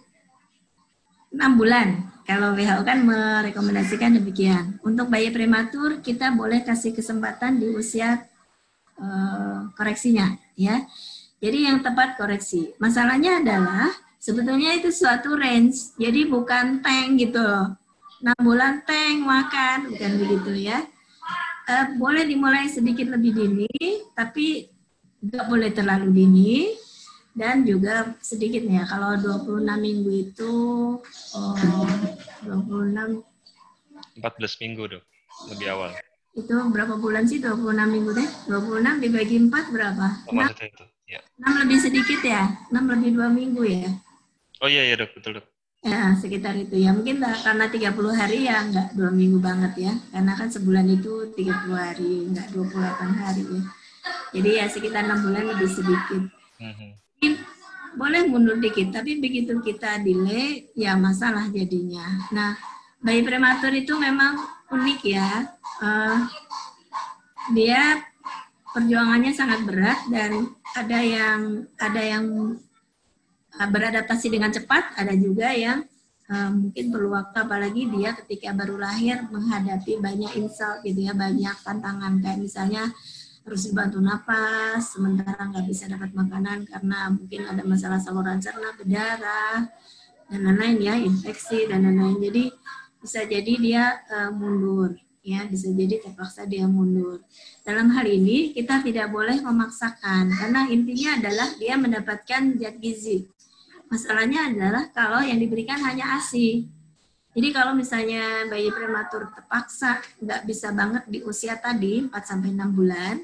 6 bulan. Kalau WHO kan merekomendasikan demikian. Untuk bayi prematur kita boleh kasih kesempatan di usia koreksinya, ya. Jadi yang tepat koreksi. Masalahnya adalah sebetulnya itu suatu range. Jadi bukan tank gitu loh. 6 bulan tank makan, bukan begitu ya. Boleh dimulai sedikit lebih dini, tapi nggak boleh terlalu dini. Dan juga sedikit ya, kalau 26 minggu itu 26 14 minggu dok, lebih awal. Itu berapa bulan sih 26 minggu deh? 26 dibagi 4 berapa? Maksudnya itu, ya. 6 lebih sedikit ya? 6 lebih 2 minggu ya? Oh iya dok, betul dok. Ya, sekitar itu ya. Mungkin karena 30 hari ya nggak 2 minggu banget ya. Karena kan sebulan itu 30 hari, nggak 28 hari ya. Jadi ya sekitar 6 bulan lebih sedikit. Boleh mundur dikit, tapi begitu kita delay, ya masalah jadinya. Nah, bayi prematur itu memang unik ya. Dia perjuangannya sangat berat dan ada yang beradaptasi dengan cepat, ada juga yang mungkin perlu waktu, apalagi dia ketika baru lahir menghadapi banyak insult gitu ya, banyak tantangan kayak misalnya harus dibantu napas, sementara nggak bisa dapat makanan karena mungkin ada masalah saluran cerna, berdarah, dan lain-lain ya, infeksi dan lain-lain. Jadi bisa jadi dia mundur, ya bisa jadi terpaksa dia mundur. Dalam hal ini kita tidak boleh memaksakan karena intinya adalah dia mendapatkan zat gizi. Masalahnya adalah kalau yang diberikan hanya ASI. Jadi kalau misalnya bayi prematur terpaksa nggak bisa banget di usia tadi 4-6 bulan,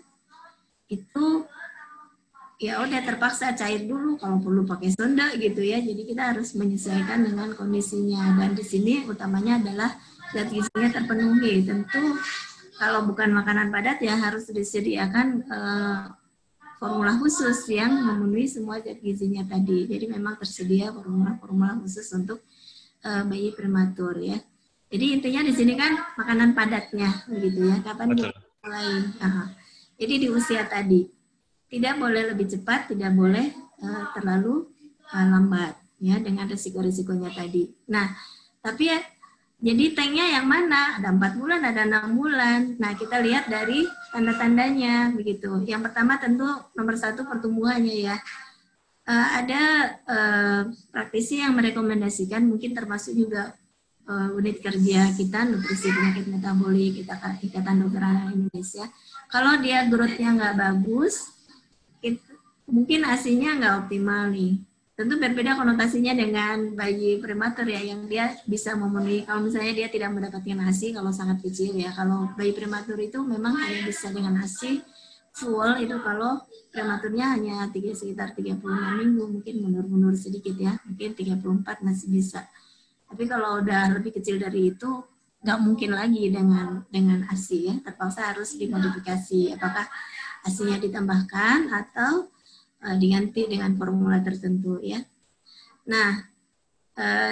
itu ya udah terpaksa cair dulu, kalau perlu pakai sonda gitu ya. Jadi kita harus menyesuaikan dengan kondisinya, dan di sini utamanya adalah zat gizinya terpenuhi. Tentu kalau bukan makanan padat ya harus disediakan formula khusus yang memenuhi semua zat gizinya tadi. Jadi memang tersedia formula khusus untuk bayi prematur ya. Jadi intinya di sini kan makanan padatnya begitu ya. Kapan dimulai? Jadi di usia tadi tidak boleh lebih cepat, tidak boleh terlalu lambat ya dengan risiko-risikonya tadi. Nah, tapi ya jadi tanknya yang mana? Ada 4 bulan, ada 6 bulan. Nah, kita lihat dari tanda-tandanya begitu. Yang pertama tentu nomor 1 pertumbuhannya ya. Ada praktisi yang merekomendasikan, mungkin termasuk juga unit kerja kita, nutrisi penyakit metabolik, Ikatan Dokter Anak Indonesia. Kalau dia growth-nya nggak bagus, mungkin ASI-nya nggak optimal nih. Tentu berbeda konotasinya dengan bayi prematur ya, yang dia bisa memenuhi, kalau misalnya dia tidak mendapatkan ASI kalau sangat kecil ya. Kalau bayi prematur itu memang hanya bisa dengan ASI full itu kalau prematurnya hanya sekitar 36 minggu, mungkin mundur-mundur sedikit ya, mungkin 34 masih bisa. Tapi kalau udah lebih kecil dari itu, nggak mungkin lagi dengan ASI ya, terpaksa harus dimodifikasi. Apakah ASI-nya ditambahkan atau diganti dengan formula tertentu ya. Nah,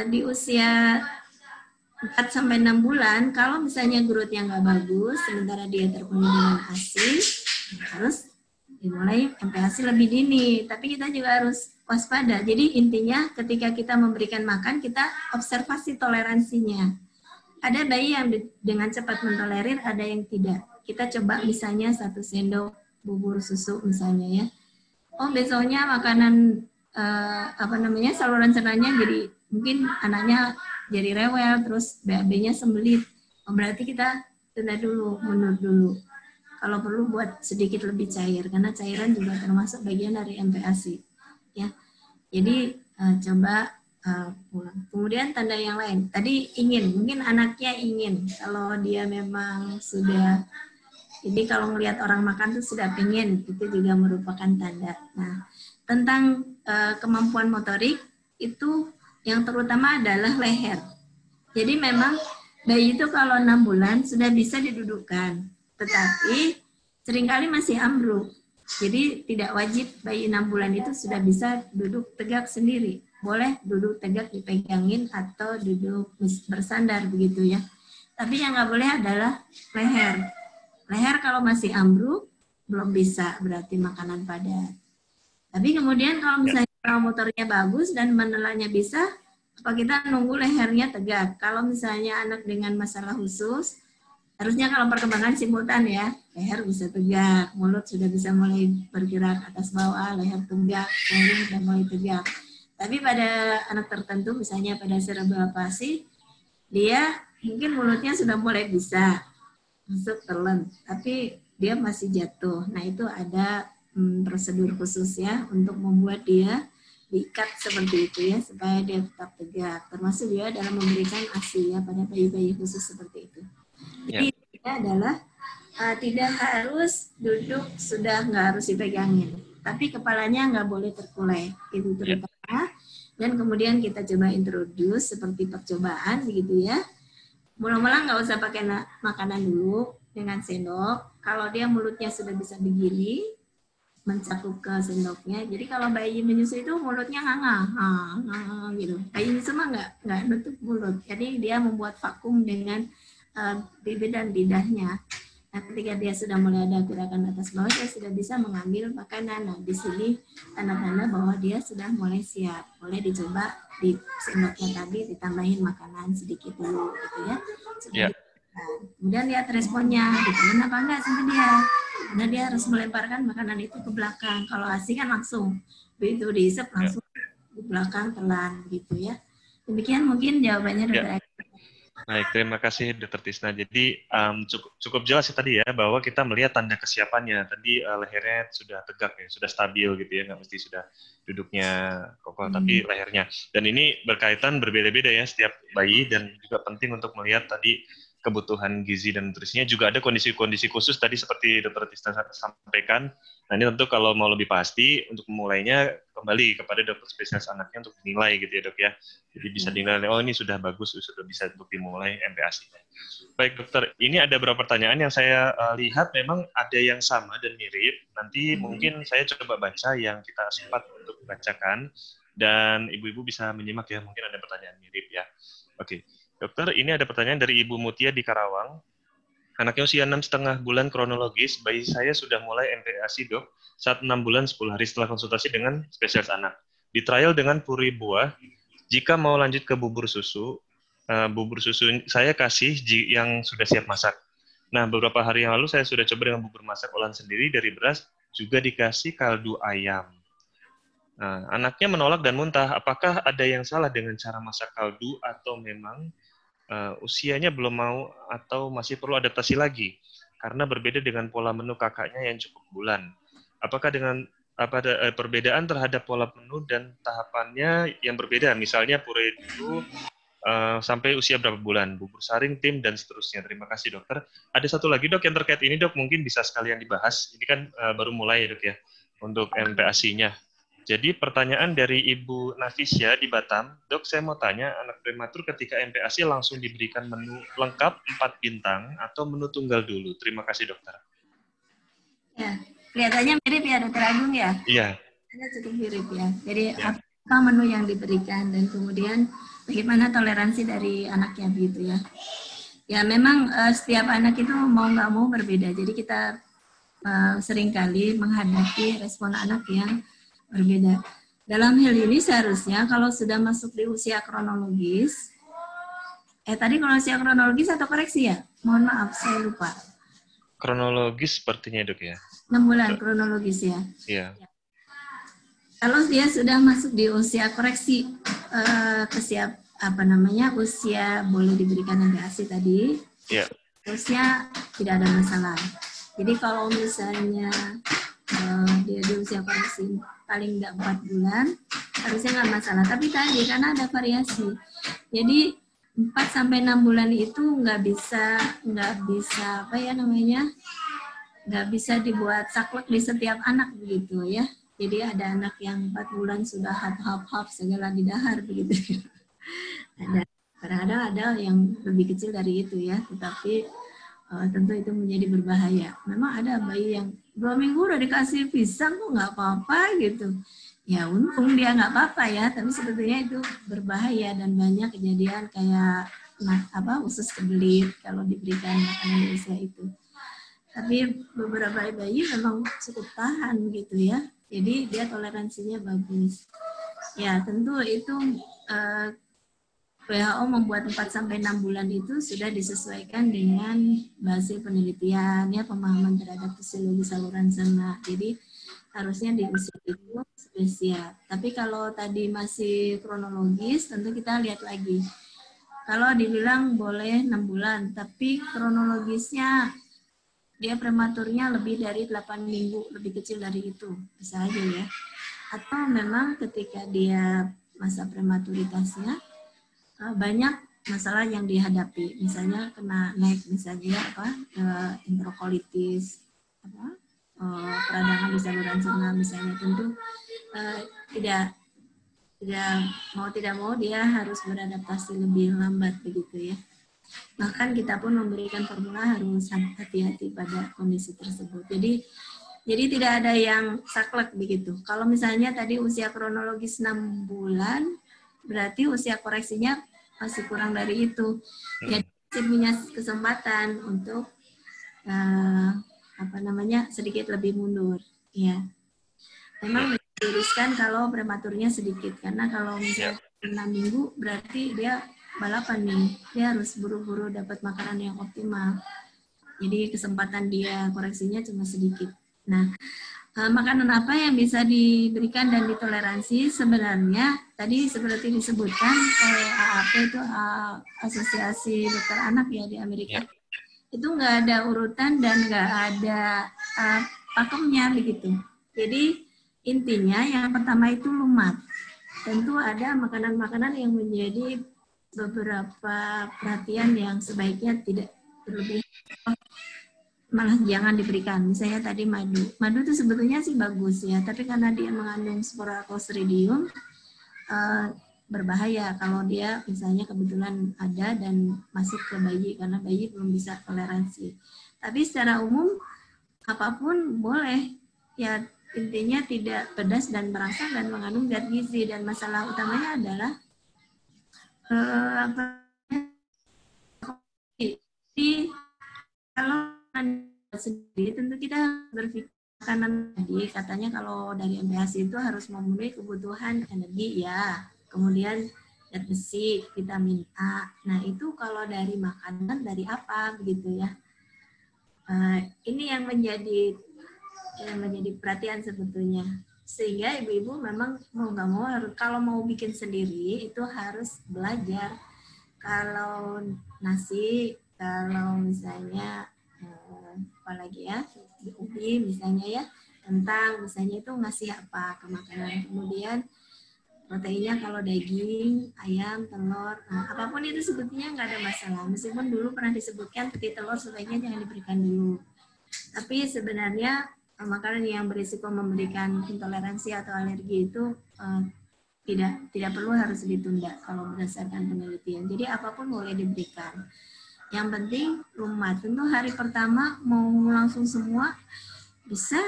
di usia 4-6 bulan, kalau misalnya growth-nya nggak bagus, sementara dia terpenuhi dengan ASI, harus dimulai MPASI lebih dini. Tapi kita juga harus waspada. Jadi intinya ketika kita memberikan makan, kita observasi toleransinya. Ada bayi yang dengan cepat mentolerir, ada yang tidak. Kita coba misalnya 1 sendok bubur susu misalnya ya. Oh besoknya makanan saluran cernanya jadi mungkin anaknya jadi rewel, terus BAB-nya sembelit. Oh, berarti kita tunda dulu, mundur dulu. Kalau perlu buat sedikit lebih cair, karena cairan juga termasuk bagian dari MPASI. Ya, jadi coba pulang. Kemudian tanda yang lain. Tadi mungkin anaknya ingin. Kalau dia memang sudah, jadi kalau melihat orang makan tuh sudah pengen, itu juga merupakan tanda. Nah, tentang kemampuan motorik itu yang terutama adalah leher. Jadi memang bayi itu kalau 6 bulan sudah bisa didudukkan, tetapi seringkali masih ambruk. Jadi tidak wajib bayi 6 bulan itu sudah bisa duduk tegak sendiri. Boleh duduk tegak dipegangin atau duduk bersandar begitu ya. Tapi yang nggak boleh adalah leher. Leher kalau masih ambruk belum bisa, berarti makanan padat. Tapi kemudian kalau misalnya motornya bagus dan menelannya bisa, apa kita nunggu lehernya tegak. Kalau misalnya anak dengan masalah khusus, harusnya kalau perkembangan simultan ya, leher bisa tegak, mulut sudah bisa mulai bergerak atas bawah, leher tegak, punggung sudah mulai tegak. Tapi pada anak tertentu, misalnya pada cerebral palsy, dia mungkin mulutnya sudah mulai bisa masuk telan, tapi dia masih jatuh. Nah itu ada prosedur khusus ya untuk membuat dia diikat seperti itu ya supaya dia tetap tegak. Termasuk juga dalam memberikan ASI ya pada bayi-bayi khusus seperti itu. Jadi itu adalah tidak harus duduk, sudah nggak harus dipegangin, tapi kepalanya nggak boleh terkulai itu terutama. Dan kemudian kita coba introduce seperti percobaan begitu ya. Mula-mula nggak usah pakai makanan dulu dengan sendok. Kalau dia mulutnya sudah bisa begini, mencakup ke sendoknya. Jadi kalau bayi menyusui itu mulutnya nganga, gitu. Bayi menyusui mah nggak nutup mulut. Jadi dia membuat vakum dengan bibir dan lidahnya. Nah, ketika dia sudah mulai ada gerakan atas bawah, dia sudah bisa mengambil makanan. Nah, di sini tanda-tanda bahwa dia sudah mulai siap. Boleh dicoba di sendoknya tadi ditambahin makanan sedikit dulu, gitu ya. Kemudian lihat responnya, ditelan apa enggak sama dia. Karena dia harus melemparkan makanan itu ke belakang. Kalau ASI kan langsung, begitu dihisap langsung di belakang telan, gitu ya. Demikian mungkin jawabannya Dr. Baik, terima kasih Dr. Tisna. Jadi cukup jelas ya tadi ya bahwa kita melihat tanda kesiapannya. Tadi lehernya sudah tegak ya, sudah stabil gitu ya, nggak mesti sudah duduknya kokoh, tapi lehernya. Dan ini berkaitan berbeda-beda ya setiap bayi dan juga penting untuk melihat tadi kebutuhan gizi dan nutrisinya. Juga ada kondisi-kondisi khusus tadi seperti Dr. Tisna sampaikan. Nah ini tentu kalau mau lebih pasti untuk memulainya kembali kepada dokter spesialis anaknya untuk dinilai gitu ya dok ya. Jadi bisa dinilai, oh ini sudah bagus, sudah bisa untuk dimulai MPASI-nya. Baik dokter, ini ada beberapa pertanyaan yang saya lihat memang ada yang sama dan mirip. Nanti mungkin saya coba baca yang kita sempat untuk bacakan dan ibu-ibu bisa menyimak ya, mungkin ada pertanyaan mirip ya. Oke, dokter ini ada pertanyaan dari Ibu Mutia di Karawang. Anaknya usia 6,5 bulan kronologis, bayi saya sudah mulai MPASI dok, saat 6 bulan 10 hari setelah konsultasi dengan spesialis anak. Di trial dengan puri buah, jika mau lanjut ke bubur susu saya kasih yang sudah siap masak. Nah, beberapa hari yang lalu saya sudah coba dengan bubur masak olahan sendiri dari beras, juga dikasih kaldu ayam. Nah, anaknya menolak dan muntah. Apakah ada yang salah dengan cara masak kaldu atau memang usianya belum mau atau masih perlu adaptasi lagi karena berbeda dengan pola menu kakaknya yang cukup bulan. Apakah dengan ada perbedaan terhadap pola menu dan tahapannya yang berbeda? Misalnya puree dulu sampai usia berapa bulan, bubur saring, tim dan seterusnya. Terima kasih dokter. Ada satu lagi dok yang terkait ini dok mungkin bisa sekalian dibahas. Ini kan baru mulai ya dok ya untuk MPASI-nya. Jadi pertanyaan dari Ibu Nafisya di Batam, dok saya mau tanya, anak prematur ketika MPASI langsung diberikan menu lengkap 4 bintang atau menu tunggal dulu? Terima kasih dokter. Ya, kelihatannya mirip ya dokter Agung ya? Iya. Ini cukup mirip ya. Jadi apa menu yang diberikan dan kemudian bagaimana toleransi dari anaknya begitu ya. Ya memang setiap anak itu mau nggak mau berbeda. Jadi kita seringkali menghadapi respon anak yang berbeda. Dalam hal ini seharusnya kalau sudah masuk di usia kronologis, tadi kalau usia kronologis atau koreksi ya? Mohon maaf, saya lupa. Kronologis sepertinya dok ya? 6 bulan kronologis ya? Iya. Kalau dia sudah masuk di usia koreksi, usia boleh diberikan MPASI tadi, harusnya tidak ada masalah. Jadi kalau misalnya dia di usia koreksi paling nggak 4 bulan, harusnya nggak masalah. Tapi tadi karena ada variasi, jadi 4-6 bulan itu nggak bisa apa ya namanya, nggak bisa dibuat saklek di setiap anak begitu ya. Jadi ada anak yang 4 bulan sudah hap segala di dahar begitu. Ada kadang-kadang ada yang lebih kecil dari itu ya, tetapi tentu itu menjadi berbahaya. Memang ada bayi yang 2 minggu udah dikasih pisang kok nggak apa-apa gitu. Ya untung dia nggak apa-apa ya, tapi sebetulnya itu berbahaya dan banyak kejadian kayak usus kebelit kalau diberikan makanan di usia itu. Tapi beberapa bayi memang cukup tahan gitu ya, jadi dia toleransinya bagus. Ya tentu itu WHO membuat 4-6 bulan itu sudah disesuaikan dengan hasil penelitian ya, pemahaman terhadap fisiologi saluran cerna. Jadi harusnya di usia itu spesial. Tapi kalau tadi masih kronologis, tentu kita lihat lagi. Kalau dibilang boleh 6 bulan, tapi kronologisnya dia prematurnya lebih dari 8 minggu, lebih kecil dari itu, bisa aja ya. Atau memang ketika dia masa prematuritasnya, banyak masalah yang dihadapi, misalnya kena misalnya enterokolitis, peradangan di saluran cerna misalnya, tentu tidak mau dia harus beradaptasi lebih lambat begitu ya. Bahkan kita pun memberikan formula harus hati-hati pada kondisi tersebut. Jadi tidak ada yang saklek begitu. Kalau misalnya tadi usia kronologis 6 bulan, berarti usia koreksinya masih kurang dari itu. Jadi masih punya kesempatan untuk sedikit lebih mundur. Ya, memang diluruskan kalau prematurnya sedikit, karena kalau misalnya 6 minggu berarti dia balapan nih, dia harus buru-buru dapat makanan yang optimal. Jadi kesempatan dia koreksinya cuma sedikit. Nah, makanan apa yang bisa diberikan dan ditoleransi? Sebenarnya tadi seperti disebutkan oleh AAP itu Asosiasi Dokter Anak ya di Amerika, itu nggak ada urutan dan nggak ada pakemnya begitu. Jadi intinya yang pertama itu lumat. Tentu ada makanan-makanan yang menjadi beberapa perhatian yang sebaiknya tidak berlebih, malah jangan diberikan. Misalnya tadi madu itu sebetulnya sih bagus ya, tapi karena dia mengandung spora Clostridium berbahaya kalau dia misalnya kebetulan ada dan masuk ke bayi, karena bayi belum bisa toleransi. Tapi secara umum apapun boleh ya, intinya tidak pedas dan merangsang dan mengandung zat gizi, dan masalah utamanya adalah kalau sendiri tentu kita berpikir makanan tadi katanya kalau dari MPASI itu harus memenuhi kebutuhan energi ya, kemudian zat besi, vitamin A. Nah itu kalau dari makanan dari apa begitu ya? Ini yang menjadi perhatian sebetulnya, sehingga ibu-ibu memang mau nggak mau kalau mau bikin sendiri itu harus belajar. Kalau nasi, kalau misalnya apalagi ya ubi misalnya ya, kentang misalnya, itu ngasih apa ke makanan. Kemudian proteinnya kalau daging, ayam, telur, apapun itu sebetulnya nggak ada masalah. Meskipun dulu pernah disebutkan peti telur sebaiknya jangan diberikan dulu, tapi sebenarnya makanan yang berisiko memberikan intoleransi atau alergi itu tidak perlu harus ditunda kalau berdasarkan penelitian. Jadi apapun boleh diberikan. Yang penting lumat. Tentu hari pertama mau langsung semua bisa.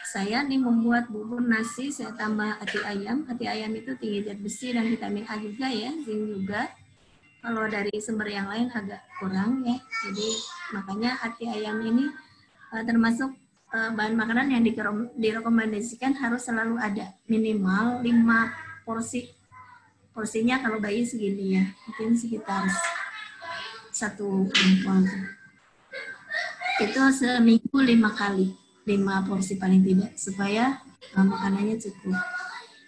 Saya nih membuat bubur nasi, saya tambah hati ayam. Hati ayam itu tinggi zat besi dan vitamin A juga ya, zinc juga. Kalau dari sumber yang lain agak kurang ya. Jadi makanya hati ayam ini termasuk bahan makanan yang direkomendasikan harus selalu ada minimal 5 porsi. Porsinya kalau bayi segini ya, mungkin sekitar 1 jempol. Itu seminggu 5 kali, 5 porsi paling tidak, supaya makanannya cukup.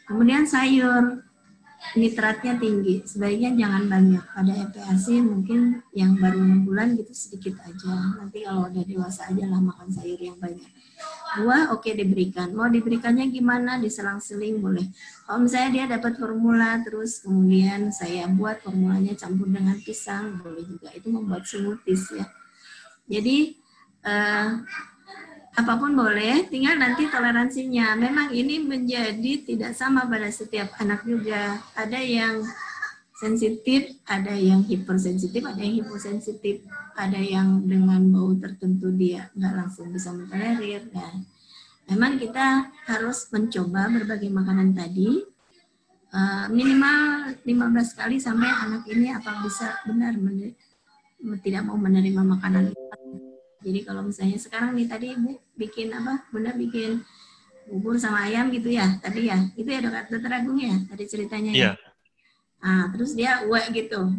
Kemudian sayur nitratnya tinggi, sebaiknya jangan banyak. Pada MPASI mungkin yang baru 6 bulan gitu sedikit aja. Nanti kalau udah dewasa aja lah makan sayur yang banyak. Buah oke diberikan. Mau diberikannya gimana? Diselang-seling boleh. Kalau misalnya dia dapat formula terus kemudian saya buat formulanya campur dengan pisang, boleh juga. Itu membuat smoothies ya. Jadi apapun boleh, tinggal nanti toleransinya. Memang ini menjadi tidak sama pada setiap anak juga. Ada yang sensitif, ada yang hipersensitif, ada yang hiposensitif, ada yang dengan bau tertentu dia nggak langsung bisa mentolerir. Dan memang kita harus mencoba berbagai makanan tadi, minimal 15 kali sampai anak ini apa bisa benar tidak mau menerima makanan. Jadi kalau misalnya sekarang nih tadi Ibu bikin apa? Bunda bikin bubur sama ayam gitu ya tadi ya. Itu ya Dokter Agung ya tadi ceritanya ya. Nah, terus dia uek gitu.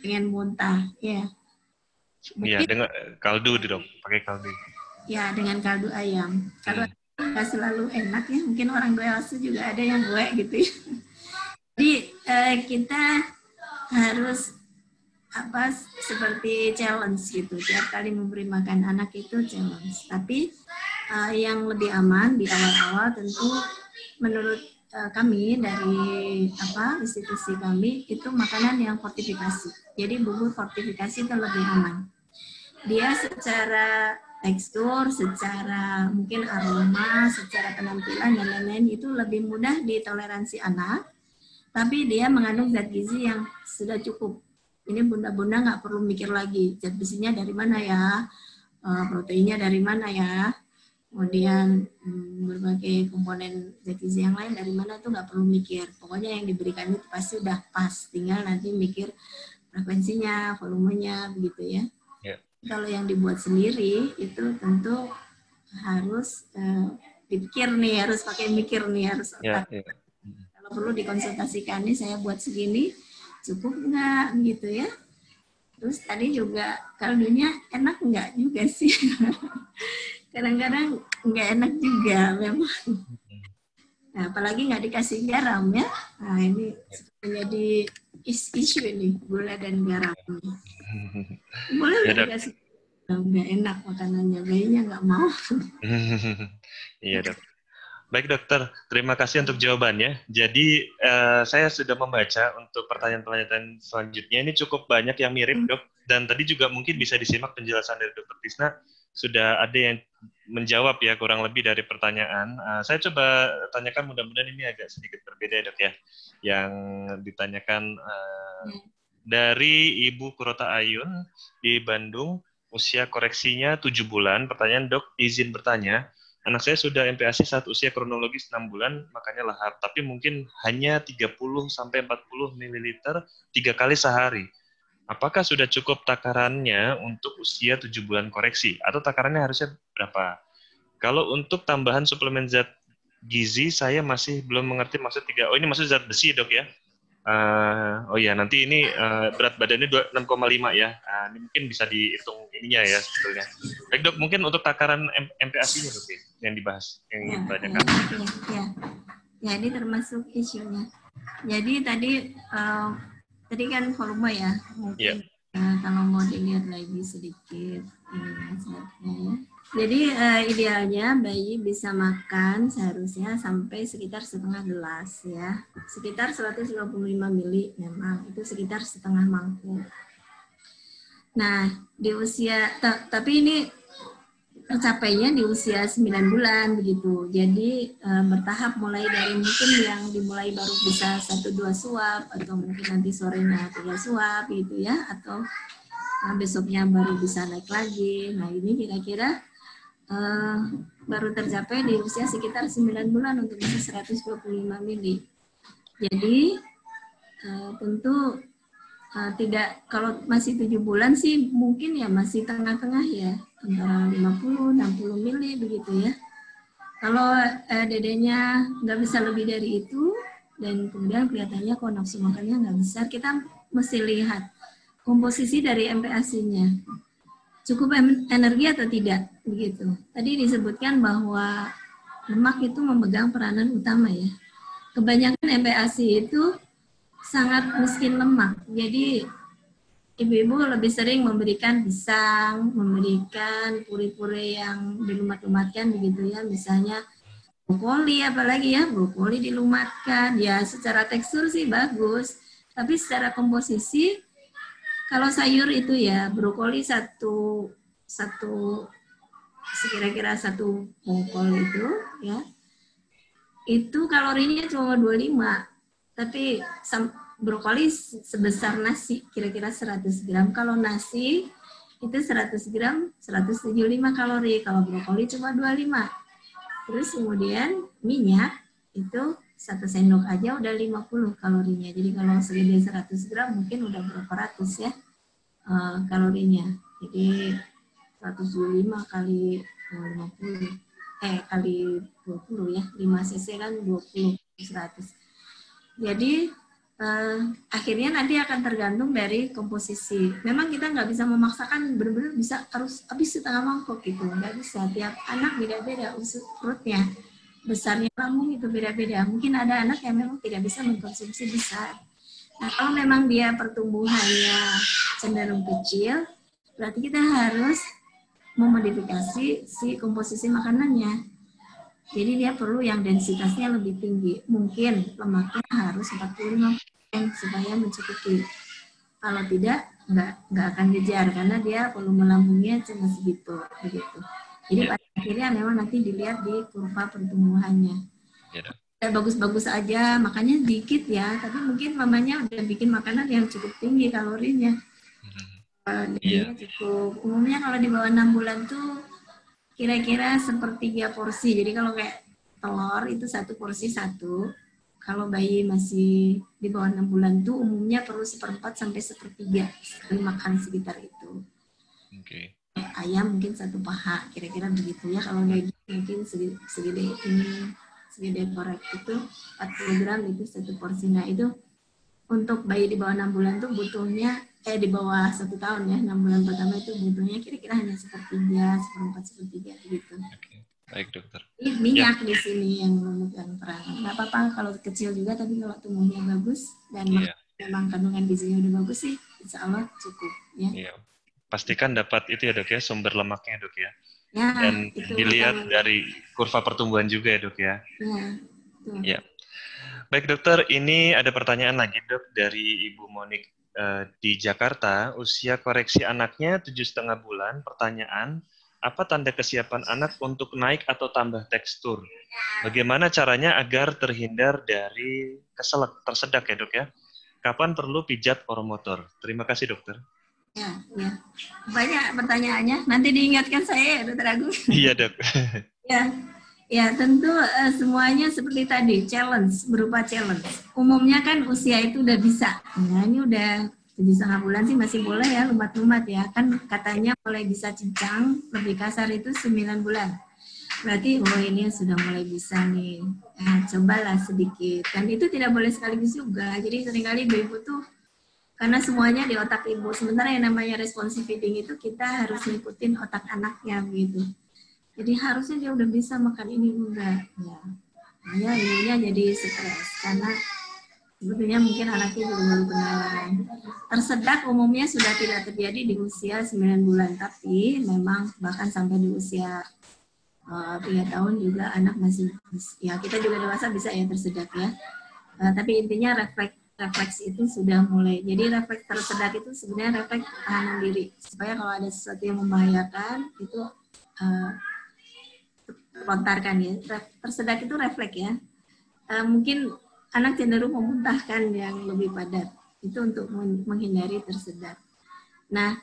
Pengen muntah, ya. Iya, dengan kaldu Dok, pakai kaldu. Ya, dengan kaldu ayam. Kalau nggak selalu enak ya, mungkin orang dewasa juga ada yang uek gitu ya. Jadi kita harus apa seperti challenge gitu, tiap kali memberi makan anak itu challenge. Tapi yang lebih aman di awal-awal tentu menurut kami dari institusi kami itu makanan yang fortifikasi. Jadi bubur fortifikasi itu lebih aman. Dia secara tekstur, secara mungkin aroma, secara penampilan dan lain-lain itu lebih mudah ditoleransi anak. Tapi dia mengandung zat gizi yang sudah cukup. Ini bunda-bunda nggak perlu mikir lagi zat gizinya dari mana ya, proteinnya dari mana ya, kemudian berbagai komponen zat gizi yang lain dari mana tuh nggak perlu mikir. Pokoknya yang diberikan itu pasti udah pas, tinggal nanti mikir frekuensinya, volumenya, begitu ya. Kalau yang dibuat sendiri itu tentu harus dipikir nih, harus pakai mikir nih, harus otak. Kalau perlu dikonsultasikan nih, saya buat segini. Cukup nggak gitu ya. Terus tadi juga kaldunya enak nggak juga sih. Kadang-kadang nggak enak juga memang. Nah, apalagi nggak dikasih garam ya. Nah ini menjadi isu ini, gula dan garam. Boleh nggak dikasih garam? Nggak enak makanannya, bayinya nggak mau. Iya Dok. Baik Dokter, terima kasih untuk jawabannya. Jadi saya sudah membaca untuk pertanyaan-pertanyaan selanjutnya. Ini cukup banyak yang mirip Dok, dan tadi juga mungkin bisa disimak penjelasan dari Dokter Tisna. Sudah ada yang menjawab ya kurang lebih dari pertanyaan. Saya coba tanyakan, mudah-mudahan ini agak sedikit berbeda Dok ya. Yang ditanyakan dari Ibu Kurota Ayun di Bandung, usia koreksinya 7 bulan. Pertanyaan Dok, izin bertanya. Anak saya sudah MPASI saat usia kronologis 6 bulan, makanya lahap. Tapi mungkin hanya 30-40 ml 3 kali sehari. Apakah sudah cukup takarannya untuk usia 7 bulan koreksi? Atau takarannya harusnya berapa? Kalau untuk tambahan suplemen zat gizi, saya masih belum mengerti maksud 3. Oh, ini maksud zat besi Dok ya? Oh ya, nanti ini berat badannya 6,5 ya. Ini mungkin bisa dihitung ininya ya sebetulnya. Baik Dok, mungkin untuk takaran MPASI-nya Dok yang dibahas, yang ditanyakan. Ya, ini termasuk isunya. Jadi tadi kan volume ya, mungkin kalau mau dilihat lagi sedikit slide-nya ya. Jadi idealnya bayi bisa makan seharusnya sampai sekitar setengah gelas ya, sekitar 155 mili memang itu sekitar setengah mangkuk. Nah di usia tapi ini tercapainya di usia 9 bulan begitu. Jadi bertahap mulai dari mungkin yang dimulai baru bisa 1-2 suap atau mungkin nanti sorenya 3 suap gitu ya, atau besoknya baru bisa naik lagi. Nah ini kira-kira baru tercapai di usia sekitar 9 bulan untuk bisa 125 mili. Jadi tentu tidak, kalau masih 7 bulan sih mungkin ya masih tengah-tengah ya, antara 50-60 mili begitu ya. Kalau dedenya nggak bisa lebih dari itu dan kemudian kelihatannya kok nafsu makannya nggak besar, kita mesti lihat komposisi dari MPASI-nya. Cukup energi atau tidak begitu. Tadi disebutkan bahwa lemak itu memegang peranan utama ya. kebanyakan MPASI itu sangat miskin lemak. Jadi ibu-ibu lebih sering memberikan pisang, memberikan puri-puri yang dilumat-lumatkan begitu ya, misalnya brokoli, apalagi ya brokoli dilumatkan. Ya secara tekstur sih bagus, tapi secara komposisi kalau sayur itu ya brokoli satu kira-kira satu bongkol itu ya, itu kalorinya cuma 25, tapi brokoli sebesar nasi kira-kira 100 gram. Kalau nasi itu 100 gram 175 kalori, kalau brokoli cuma 25. Terus kemudian minyak itu 1 sendok aja udah 50 kalorinya. Jadi kalau segede 100 gram mungkin udah berapa ratus ya kalorinya. Jadi 125 kali 50 kali 20 ya, 5 cc kan 20 100. Jadi akhirnya nanti akan tergantung dari komposisi. Memang kita nggak bisa memaksakan benar-benar bisa harus habis setengah mangkok gitu, nggak bisa. Tiap anak beda-beda usus perutnya, besarnya lambung itu beda-beda. Mungkin ada anak yang memang tidak bisa mengkonsumsi besar. Nah kalau memang dia pertumbuhannya cenderung kecil, berarti kita harus memodifikasi si komposisi makanannya. Jadi dia perlu yang densitasnya lebih tinggi. Mungkin lemaknya harus 45% supaya mencukupi. Kalau tidak, nggak akan kejar karena dia volume lambungnya cuma segitu, begitu. Jadi pada akhirnya memang nanti dilihat di kurva pertumbuhannya. Bagus-bagus aja, makanya dikit ya. Tapi mungkin mamanya udah bikin makanan yang cukup tinggi kalorinya. Jadinya cukup. Umumnya kalau di bawah 6 bulan tuh kira-kira sepertiga porsi. Jadi kalau kayak telur itu 1 porsi 1. Kalau bayi masih di bawah 6 bulan tuh umumnya perlu 1/4 sampai 1/3 sekali makan sekitar itu. Oke. Ayam mungkin 1 paha, kira-kira begitu ya. Kalau daging mungkin segede ini, segede korek itu 40 gram itu 1 porsi. Nah itu untuk bayi di bawah 6 bulan tuh butuhnya di bawah 1 tahun ya, 6 bulan pertama itu butuhnya kira-kira hanya 1/3, 1/4 gitu. Oke. Baik dokter. Minyak di sini yang memegang peran. Nggak apa-apa kalau kecil juga, tapi kalau tumbuhnya bagus dan memang kandungan gizinya udah bagus sih, insya Allah cukup ya. Iya. Pastikan dapat itu ya dok ya, sumber lemaknya dok ya. Ya, dan dilihat dari kurva pertumbuhan juga ya dok ya. Ya. Baik dokter, ini ada pertanyaan lagi dok dari Ibu Monik di Jakarta. Usia koreksi anaknya 7,5 bulan. Pertanyaan, apa tanda kesiapan anak untuk naik atau tambah tekstur? Bagaimana caranya agar terhindar dari tersedak ya dok ya? Kapan perlu pijat oromotor? Terima kasih dokter. Ya. Banyak pertanyaannya. Nanti diingatkan saya ya dokter Agung. Iya dok. Ya tentu semuanya seperti tadi, berupa challenge. Umumnya kan usia itu udah bisa. Nah ini udah 7,5 bulan sih masih boleh ya, lumat-lumat ya. Kan katanya mulai bisa cincang, lebih kasar itu 9 bulan. Berarti ini sudah mulai bisa nih. Cobalah sedikit. Dan itu tidak boleh sekaligus juga. Jadi seringkali ibu-ibu tuh, karena semuanya di otak ibu. Sementara yang namanya responsive feeding itu kita harus ngikutin otak anaknya begitu. Jadi harusnya dia udah bisa makan ini enggak ya ibunya jadi stres karena sebetulnya mungkin anaknya juga baru kenalan. Tersedak umumnya sudah tidak terjadi di usia 9 bulan, tapi memang bahkan sampai di usia 3 tahun juga anak masih ya, kita juga dewasa bisa ya tersedak ya. Tapi intinya refleks itu sudah mulai. Jadi refleks tersedak itu sebenarnya refleks pertahanan diri supaya kalau ada sesuatu yang membahayakan itu lontarkan ya. Tersedak itu refleks ya. Mungkin anak cenderung memuntahkan yang lebih padat. Itu untuk menghindari tersedak. Nah,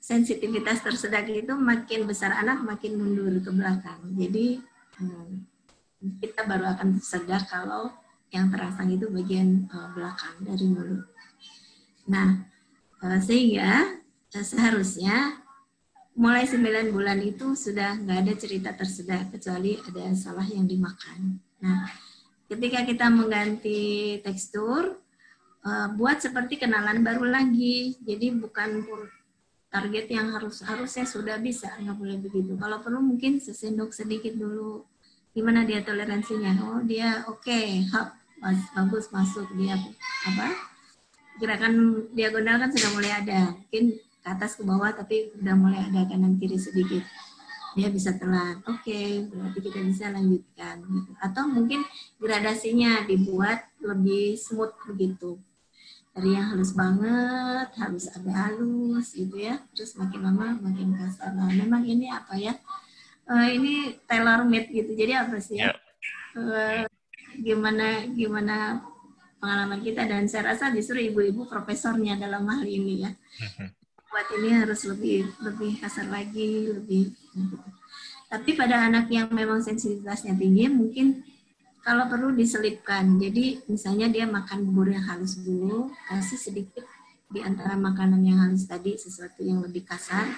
sensitivitas tersedak itu makin besar anak makin mundur ke belakang. Jadi kita baru akan tersedak kalau yang terangsang itu bagian belakang dari mulut. Nah, sehingga seharusnya mulai 9 bulan itu sudah nggak ada cerita tersedak kecuali ada salah yang dimakan. Nah, ketika kita mengganti tekstur, buat seperti kenalan baru lagi. Jadi bukan target yang harusnya sudah bisa, nggak boleh begitu. Kalau perlu mungkin sesendok sedikit dulu. gimana dia toleransinya. Oh dia oke, bagus masuk, dia apa gerakan diagonal kan sudah mulai ada, mungkin ke atas ke bawah tapi udah mulai ada kanan kiri sedikit, dia bisa telan. Oke, berarti kita bisa lanjutkan gitu. Atau mungkin gradasinya dibuat lebih smooth begitu, dari yang halus banget harus agak halus gitu ya, terus makin lama makin kasar. Nah memang ini apa ya, ini tailor made gitu, jadi apa sih ya, gimana pengalaman kita, dan saya rasa justru ibu-ibu profesornya dalam hal ini ya, buat ini harus lebih kasar lagi, lebih gitu. Tapi pada anak yang memang sensitivitasnya tinggi mungkin kalau perlu diselipkan, jadi misalnya dia makan bubur yang halus dulu, kasih sedikit di antara makanan yang halus tadi sesuatu yang lebih kasar,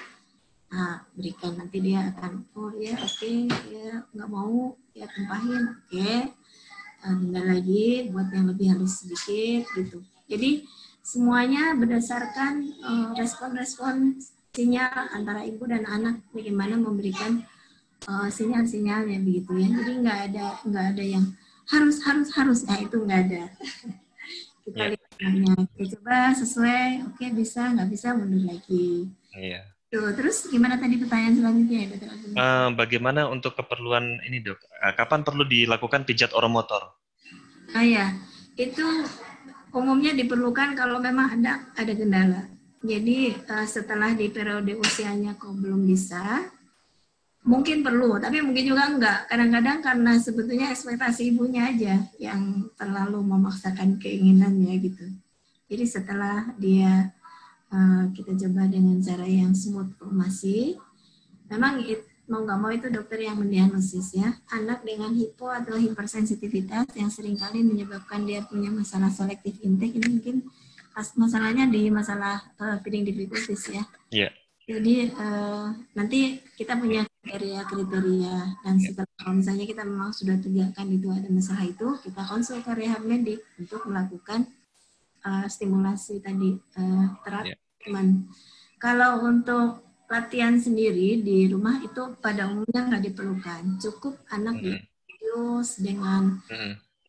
nah, berikan, nanti dia akan oh ya oke, ya nggak mau ya tumpahin, oke, tinggal lagi buat yang lebih halus sedikit gitu. Jadi semuanya berdasarkan respon-respon sinyal antara ibu dan anak, bagaimana memberikan sinyal-sinyalnya begitu ya. Jadi nggak ada yang harus itu nggak ada. Kita lihat anaknya, coba sesuai, oke bisa, nggak bisa mundur lagi. Tuh, terus gimana tadi pertanyaan selanjutnya ya, Dr. Agung? Bagaimana untuk keperluan ini dok? Kapan perlu dilakukan pijat oromotor? Ya, itu umumnya diperlukan kalau memang ada kendala. Jadi setelah di periode usianya kok belum bisa, mungkin perlu, tapi mungkin juga enggak. Kadang-kadang karena sebetulnya ekspektasi ibunya aja yang terlalu memaksakan keinginannya gitu. Jadi setelah dia kita coba dengan cara yang smooth formasi, memang mau nggak mau itu dokter yang mendiagnosis ya, anak dengan hipo atau hipersensitivitas yang seringkali menyebabkan dia punya masalah selective intake, ini mungkin masalahnya di masalah feeding difficulties ya. Yeah. Jadi nanti kita punya kriteria dan setelah kalau misalnya kita memang sudah tegakkan itu ada masalah itu, kita konsul ke rehab medik untuk melakukan stimulasi tadi terapi. Kalau untuk latihan sendiri di rumah itu pada umumnya nggak diperlukan, cukup anak diinfus dengan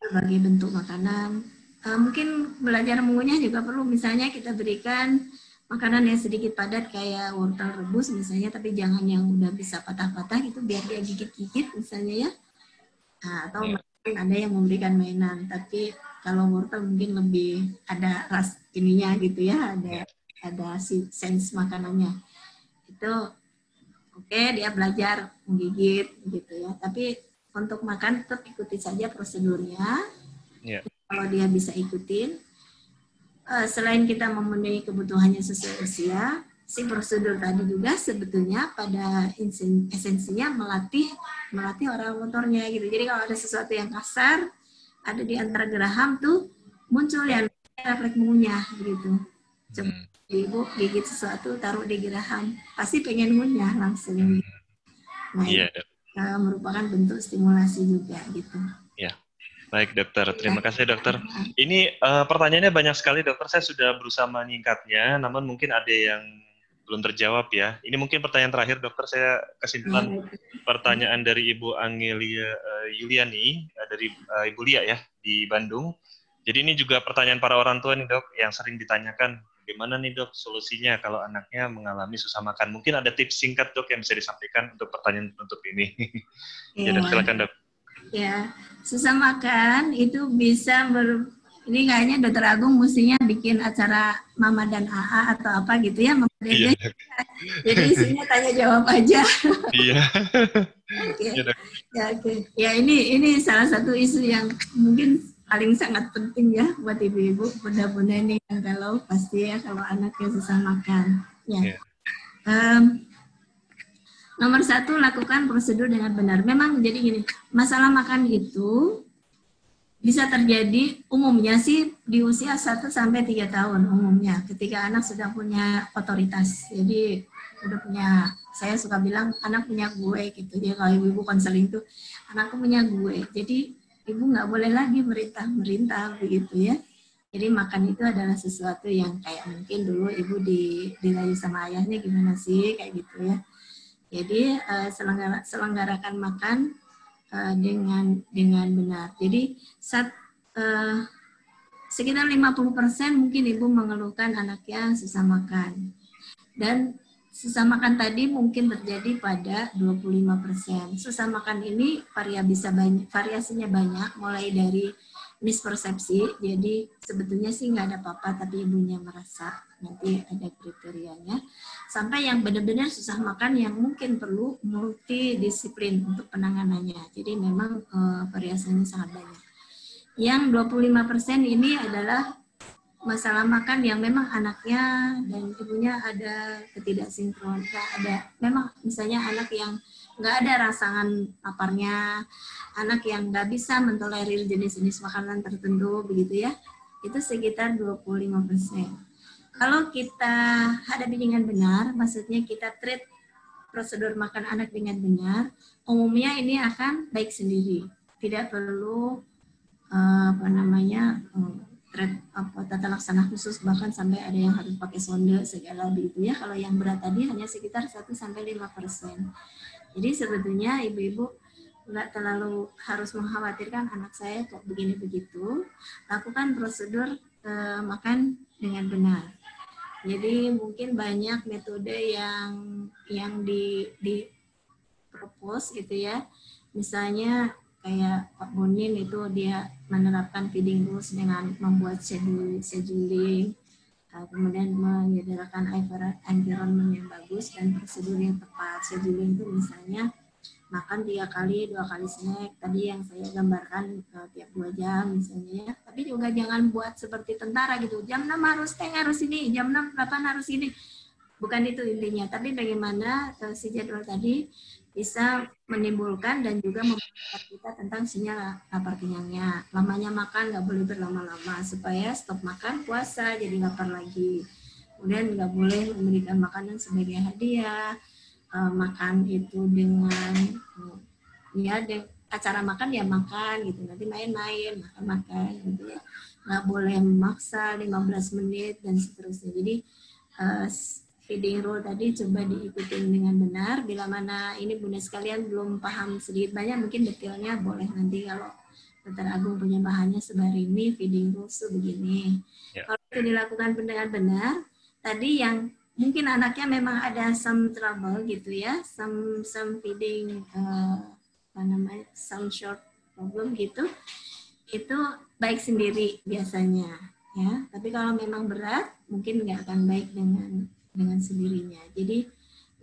berbagai bentuk makanan. Mungkin belajar mengunyah juga perlu, misalnya kita berikan makanan yang sedikit padat kayak wortel rebus misalnya, tapi jangan yang udah bisa patah-patah itu, biar dia gigit-gigit misalnya ya. Nah, atau mungkin ada yang memberikan mainan, tapi kalau wortel mungkin lebih ada ras ininya gitu ya, ada sense makanannya. Itu oke, dia belajar menggigit gitu ya. Tapi untuk makan tetap ikuti saja prosedurnya. Kalau dia bisa ikutin, selain kita memenuhi kebutuhannya sesuai usia, si prosedur tadi juga sebetulnya pada esensinya melatih oral motornya gitu. Jadi kalau ada sesuatu yang kasar, ada di antara geraham tuh muncul yang refleks mengunyah gitu. Coba ibu gigit sesuatu, taruh di geraham, pasti pengen ngunyah langsung. Nah, merupakan bentuk stimulasi juga gitu. Ya, baik dokter, terima kasih dokter. Ini pertanyaannya banyak sekali dokter, saya sudah berusaha menyingkatnya, namun mungkin ada yang belum terjawab ya. Ini mungkin pertanyaan terakhir dokter, saya kesimpulan pertanyaan dari Ibu Angelia Yuliani, dari Ibu Lia ya, di Bandung. Jadi ini juga pertanyaan para orang tua nih dok, yang sering ditanyakan, gimana nih dok solusinya kalau anaknya mengalami susah makan? Mungkin ada tips singkat dok yang bisa disampaikan untuk pertanyaan penutup ini. Ya dok, silakan dok. Ya, susah makan itu bisa ini kayaknya Dokter Agung mestinya bikin acara Mama dan AA atau apa gitu ya, Mama Dede. Jadi isinya tanya jawab aja. Iya. Oke. Ya, oke. Ya ini salah satu isu yang mungkin paling sangat penting ya buat ibu-ibu, bunda-bunda ini yang kalau pasti ya kalau anaknya susah makan. Ya. Nomor 1, lakukan prosedur dengan benar. Memang jadi gini, masalah makan itu bisa terjadi umumnya sih di usia 1-3 tahun umumnya, ketika anak sudah punya otoritas. Jadi udah punya, saya suka bilang anak punya gue gitu. Jadi kalau ibu-ibu konseling tuh, anakku punya gue. Jadi ibu nggak boleh lagi merintah begitu ya. Jadi makan itu adalah sesuatu yang kayak mungkin dulu ibu dirayu sama ayahnya gimana sih kayak gitu ya. Jadi selenggarakan makan dengan benar. Jadi sekitar 50% mungkin ibu mengeluhkan anaknya susah makan. Dan susah makan tadi mungkin terjadi pada 25%. Susah makan ini variasinya banyak, mulai dari mispersepsi, jadi sebetulnya sih nggak ada apa-apa, tapi ibunya merasa nanti ada kriterianya, sampai yang benar-benar susah makan yang mungkin perlu multidisiplin untuk penanganannya. Jadi memang variasinya sangat banyak. Yang 25% ini adalah masalah makan yang memang anaknya dan ibunya ada ketidaksinkron, ada memang misalnya anak yang nggak ada rasangan laparnya, anak yang nggak bisa mentolerir jenis-jenis makanan tertentu begitu ya, itu sekitar 25%. Kalau kita hadapi dengan benar, maksudnya kita treat prosedur makan anak dengan benar, umumnya ini akan baik sendiri, tidak perlu tata laksana khusus, bahkan sampai ada yang harus pakai sonde segala begitu ya. Kalau yang berat tadi hanya sekitar 1-5%. Jadi sebetulnya ibu-ibu nggak terlalu harus mengkhawatirkan anak saya kok begini begitu. Lakukan prosedur makan dengan benar. Jadi mungkin banyak metode yang di propose gitu ya. Misalnya kayak Pak Bonin itu dia menerapkan feeding rules dengan membuat scheduling, kemudian menyediakan environment yang bagus dan prosedur yang tepat. Scheduling itu misalnya makan 3 kali, 2 kali snack, tadi yang saya gambarkan tiap 2 jam misalnya ya. Tapi juga jangan buat seperti tentara gitu, jam 6 harus ini, jam 6, 8 harus ini. Bukan itu intinya, tapi bagaimana si jadwal tadi bisa menimbulkan dan juga memperhatikan kita tentang sinyal lapar kenyangnya. Lamanya makan nggak boleh berlama-lama supaya stop makan puasa jadi lapar lagi. Kemudian nggak boleh memberikan makanan sebagai hadiah. Makan itu dengan acara makan ya makan gitu, nanti main-main, makan gitu ya. Nggak boleh memaksa 15 menit dan seterusnya. Jadi feeding rule tadi coba diikuti dengan benar. Bila mana ini bunda sekalian belum paham sedikit banyak, mungkin detailnya boleh nanti kalau Dr. Agung punya bahannya sebar ini feeding rules itu begini. Ya. Kalau itu dilakukan dengan benar, tadi yang mungkin anaknya memang ada some trouble gitu ya, some feeding some short problem gitu, itu baik sendiri biasanya ya. Tapi kalau memang berat, mungkin nggak akan baik dengan sendirinya. Jadi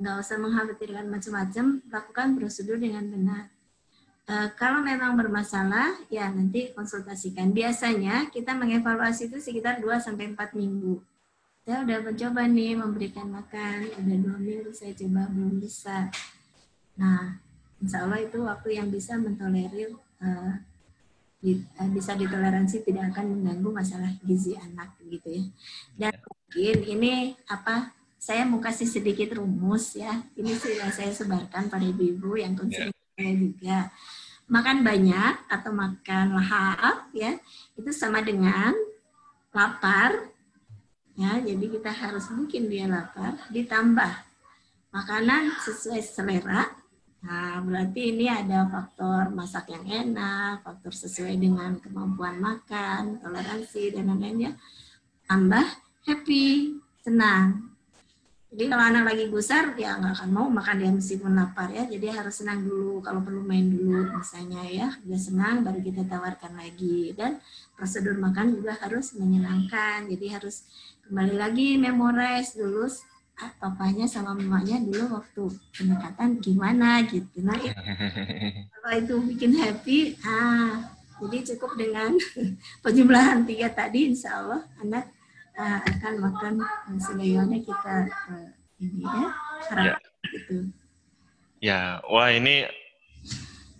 nggak usah mengkhawatirkan macam-macam, lakukan prosedur dengan benar. Kalau memang bermasalah, ya nanti konsultasikan. Biasanya kita mengevaluasi itu sekitar 2-4 minggu. Saya udah mencoba nih memberikan makan, udah 2 minggu saya coba belum bisa. Nah, insya Allah itu waktu yang bisa mentolerir, bisa ditoleransi, tidak akan mengganggu masalah gizi anak gitu ya. Dan mungkin ini saya mau kasih sedikit rumus ya. Ini sudah saya sebarkan pada ibu-ibu yang konseling saya juga. Makan banyak atau makan lahap ya, itu sama dengan lapar. Ya, jadi kita harus mungkin dia lapar, ditambah makanan sesuai selera. Nah, berarti ini ada faktor masak yang enak, faktor sesuai dengan kemampuan makan, toleransi dan lain-lainnya. Tambah happy, senang. Jadi kalau anak lagi gusar, ya nggak akan mau makan dia meskipun lapar ya. Jadi harus senang dulu, kalau perlu main dulu misalnya ya. Dia senang, baru kita tawarkan lagi. Dan prosedur makan juga harus menyenangkan. Jadi harus kembali lagi memorize dulu papanya sama mamanya dulu waktu pendekatan gimana gitu. Nah, kalau itu bikin happy, jadi cukup dengan penjumlahan 3 tadi, insya Allah anak akan makan sebagaimana kita ini ya harapkan gitu. Ya, wah ini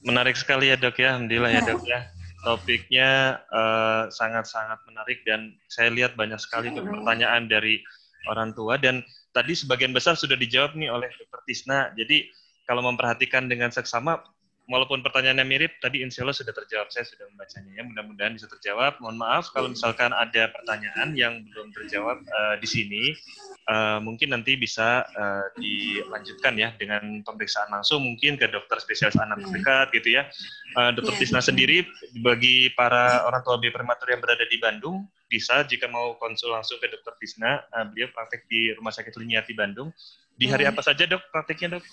menarik sekali ya dok ya, alhamdulillah ya dok ya. Topiknya sangat-sangat menarik dan saya lihat banyak sekali pertanyaan dari orang tua dan tadi sebagian besar sudah dijawab nih oleh Dr. Tisna. Jadi kalau memperhatikan dengan seksama, walaupun pertanyaannya mirip, tadi insya Allah sudah terjawab. Saya sudah membacanya ya, mudah-mudahan bisa terjawab. Mohon maaf kalau misalkan ada pertanyaan yang belum terjawab di sini. mungkin nanti bisa dilanjutkan ya dengan pemeriksaan langsung mungkin ke dokter spesialis anak terdekat gitu ya. Dokter Tisna sendiri bagi para orang tua bayi prematur yang berada di Bandung bisa jika mau konsul langsung ke dokter Tisna, beliau praktek di Rumah Sakit Liniati Bandung. Di hari apa saja dok prakteknya dok?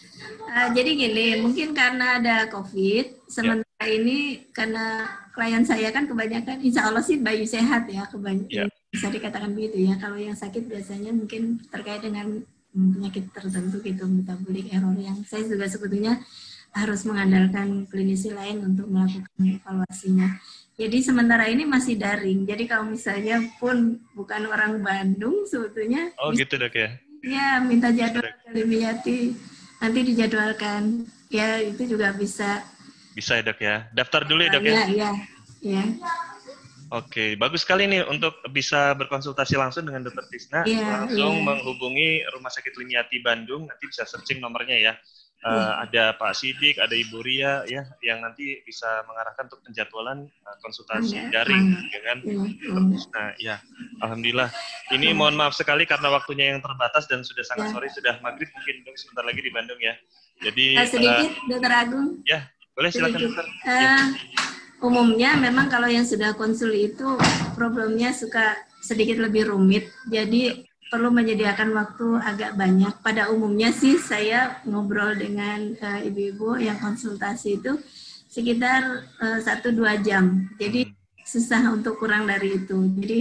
Jadi gini, mungkin karena ada COVID, sementara ini karena klien saya kan kebanyakan, insya Allah sih bayi sehat ya, kebanyakan bisa dikatakan begitu ya. Kalau yang sakit biasanya mungkin terkait dengan penyakit tertentu gitu, metabolic error yang saya juga sebetulnya harus mengandalkan klinisi lain untuk melakukan evaluasinya. Jadi sementara ini masih daring. Jadi kalau misalnya pun bukan orang Bandung sebetulnya. Oh gitu dok ya? Ya, minta jadwal ke Limiati, nanti dijadwalkan. Ya, itu juga bisa. Bisa ya dok ya? Daftar dulu ya dok ya? Iya. Oke, bagus sekali nih untuk bisa berkonsultasi langsung dengan Dokter Tisna, langsung menghubungi Rumah Sakit Liniati Bandung, nanti bisa searching nomornya ya. Ada Pak Sidik, ada Ibu Ria ya, yang nanti bisa mengarahkan untuk penjadwalan konsultasi daring dengan Dokter Tisna. Ya, alhamdulillah. Ini mohon maaf sekali karena waktunya yang terbatas dan sudah sangat sore, sudah maghrib mungkin dok sebentar lagi di Bandung ya. Jadi sedikit, Dokter Agung. Ya, boleh silakan dokter. Umumnya memang kalau yang sudah konsul itu problemnya suka sedikit lebih rumit, jadi perlu menyediakan waktu agak banyak. Pada umumnya sih saya ngobrol dengan ibu-ibu yang konsultasi itu sekitar 1-2 jam, jadi susah untuk kurang dari itu. Jadi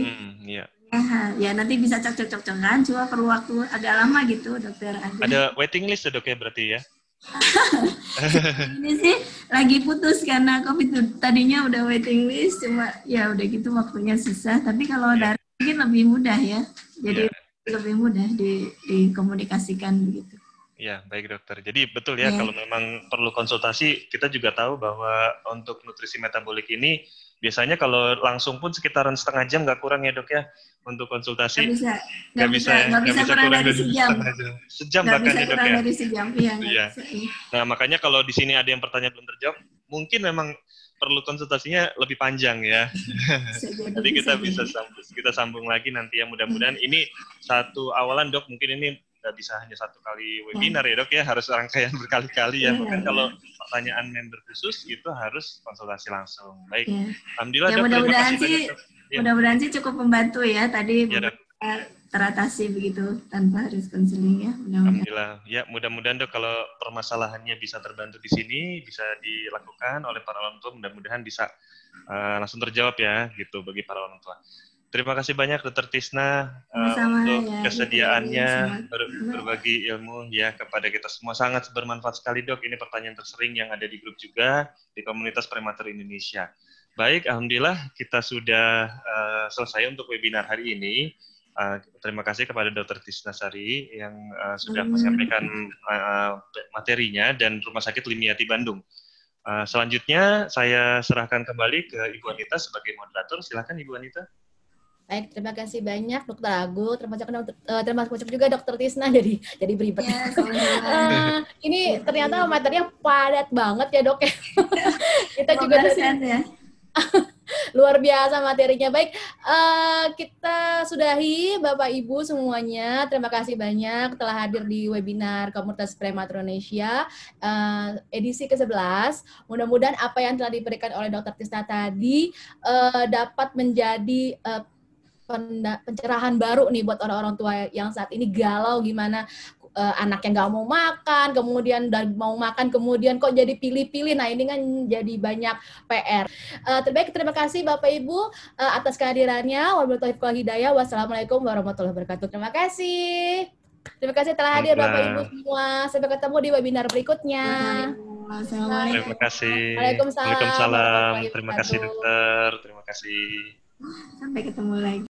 ya nanti bisa cocok-cocokan, cuma perlu waktu agak lama gitu dokter. Ada waiting list dok ya berarti ya? Ini sih lagi putus karena COVID, tadinya udah waiting list, cuma ya udah gitu waktunya susah. Tapi kalau dari mungkin lebih mudah ya, jadi lebih mudah dikomunikasikan begitu. Ya, baik dokter. Jadi betul ya, kalau memang perlu konsultasi, kita juga tahu bahwa untuk nutrisi metabolik ini biasanya kalau langsung pun sekitaran setengah jam nggak kurang ya dok ya untuk konsultasi. Nggak bisa kurang dari sejam. Sejam bahkan ya dok ya. Dari sejam, iya. Nah makanya kalau di sini ada yang pertanyaan belum terjawab, mungkin memang perlu konsultasinya lebih panjang ya. Jadi kita sambung lagi nanti ya, mudah-mudahan ini satu awalan dok, mungkin ini nggak bisa hanya satu kali webinar ya dok ya, harus rangkaian berkali-kali ya. Mungkin kalau pertanyaan member khusus itu harus konsultasi langsung. Baik, alhamdulillah dok. Mudah-mudahan sih cukup membantu ya tadi teratasi begitu tanpa harus konseling ya. Alhamdulillah ya, mudah-mudahan dok kalau permasalahannya bisa terbantu di sini, bisa dilakukan oleh para orang tua, mudah-mudahan bisa langsung terjawab ya gitu bagi para orang tua. Terima kasih banyak Dokter Tisna untuk kesediaannya berbagi ilmu ya kepada kita semua, sangat bermanfaat sekali dok. Ini pertanyaan tersering yang ada di grup juga di komunitas prematur Indonesia. Baik, alhamdulillah kita sudah selesai untuk webinar hari ini. Terima kasih kepada Dokter Tisna Sari yang sudah menyampaikan materinya dan Rumah Sakit Limiati Bandung. Selanjutnya saya serahkan kembali ke Ibu Anita sebagai moderator. Silakan Ibu Anita. Baik, terima kasih banyak Dokter Agung, terima kasih juga Dokter Tisna, jadi beribet. Ya, ini ternyata materinya padat banget ya dok. Kita juga ya. Luar biasa materinya. Baik, kita sudahi Bapak Ibu semuanya. Terima kasih banyak telah hadir di webinar Komunitas Prematur Indonesia edisi ke-11. Mudah-mudahan apa yang telah diberikan oleh Dokter Tisna tadi dapat menjadi pencerahan baru nih buat orang-orang tua yang saat ini galau gimana anaknya nggak mau makan, kemudian mau makan, kemudian kok jadi pilih-pilih. Nah ini kan jadi banyak PR. Terbaik, terima kasih Bapak Ibu atas kehadirannya. Wassalamualaikum warahmatullahi wabarakatuh. Terima kasih. Terima kasih telah hadir Bapak Ibu semua. Sampai ketemu di webinar berikutnya. Terima kasih. Waalaikumsalam. Terima kasih dokter. Terima kasih. Sampai ketemu lagi.